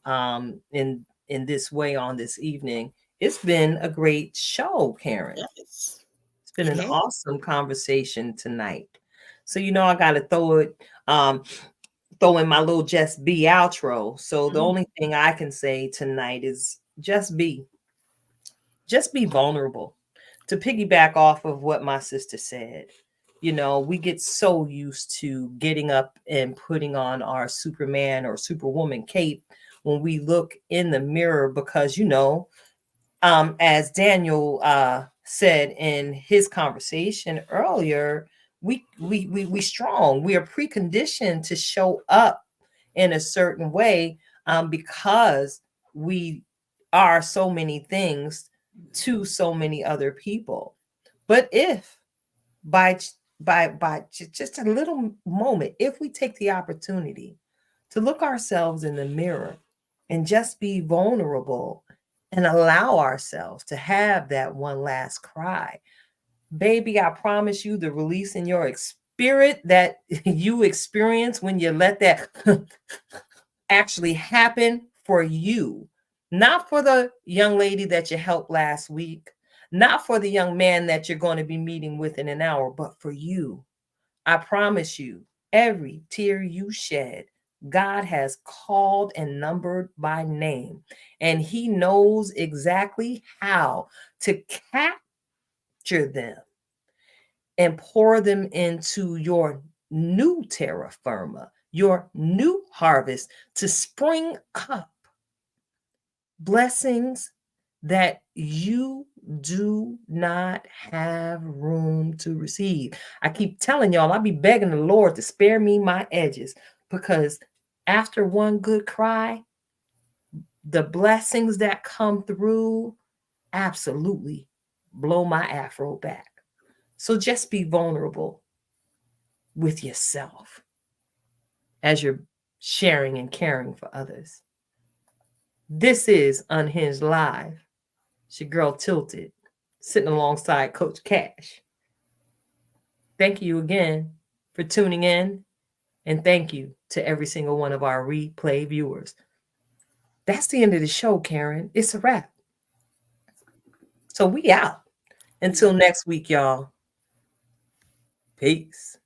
in this way on this evening. It's been a great show, Karen. Yes. It's been It an has. awesome conversation tonight. So I gotta throw in my little just be outro. So the only thing I can say tonight is just be vulnerable. To piggyback off of what my sister said, we get so used to getting up and putting on our Superman or Superwoman cape when we look in the mirror, because as Daniel said in his conversation earlier, we strong. We are preconditioned to show up in a certain way because we are so many things to so many other people. But if by just a little moment, if we take the opportunity to look ourselves in the mirror and just be vulnerable and allow ourselves to have that one last cry, baby, I promise you, the release in your spirit that you experience when you let that actually happen for you, not for the young lady that you helped last week, not for the young man that you're going to be meeting with in an hour, but for you. I promise you, every tear you shed, God has called and numbered by name, and He knows exactly how to capture them and pour them into your new terra firma, your new harvest, to spring up blessings that you do not have room to receive. I keep telling y'all, I'll be begging the Lord to spare me my edges, because after one good cry, the blessings that come through absolutely blow my afro back. So just be vulnerable with yourself as you're sharing and caring for others. This is Unhinged Live. It's your girl Tilted, sitting alongside Coach Cash. Thank you again for tuning in, and thank you to every single one of our replay viewers. That's the end of the show, Karen. It's a wrap. So we out. Until next week, y'all. Peace.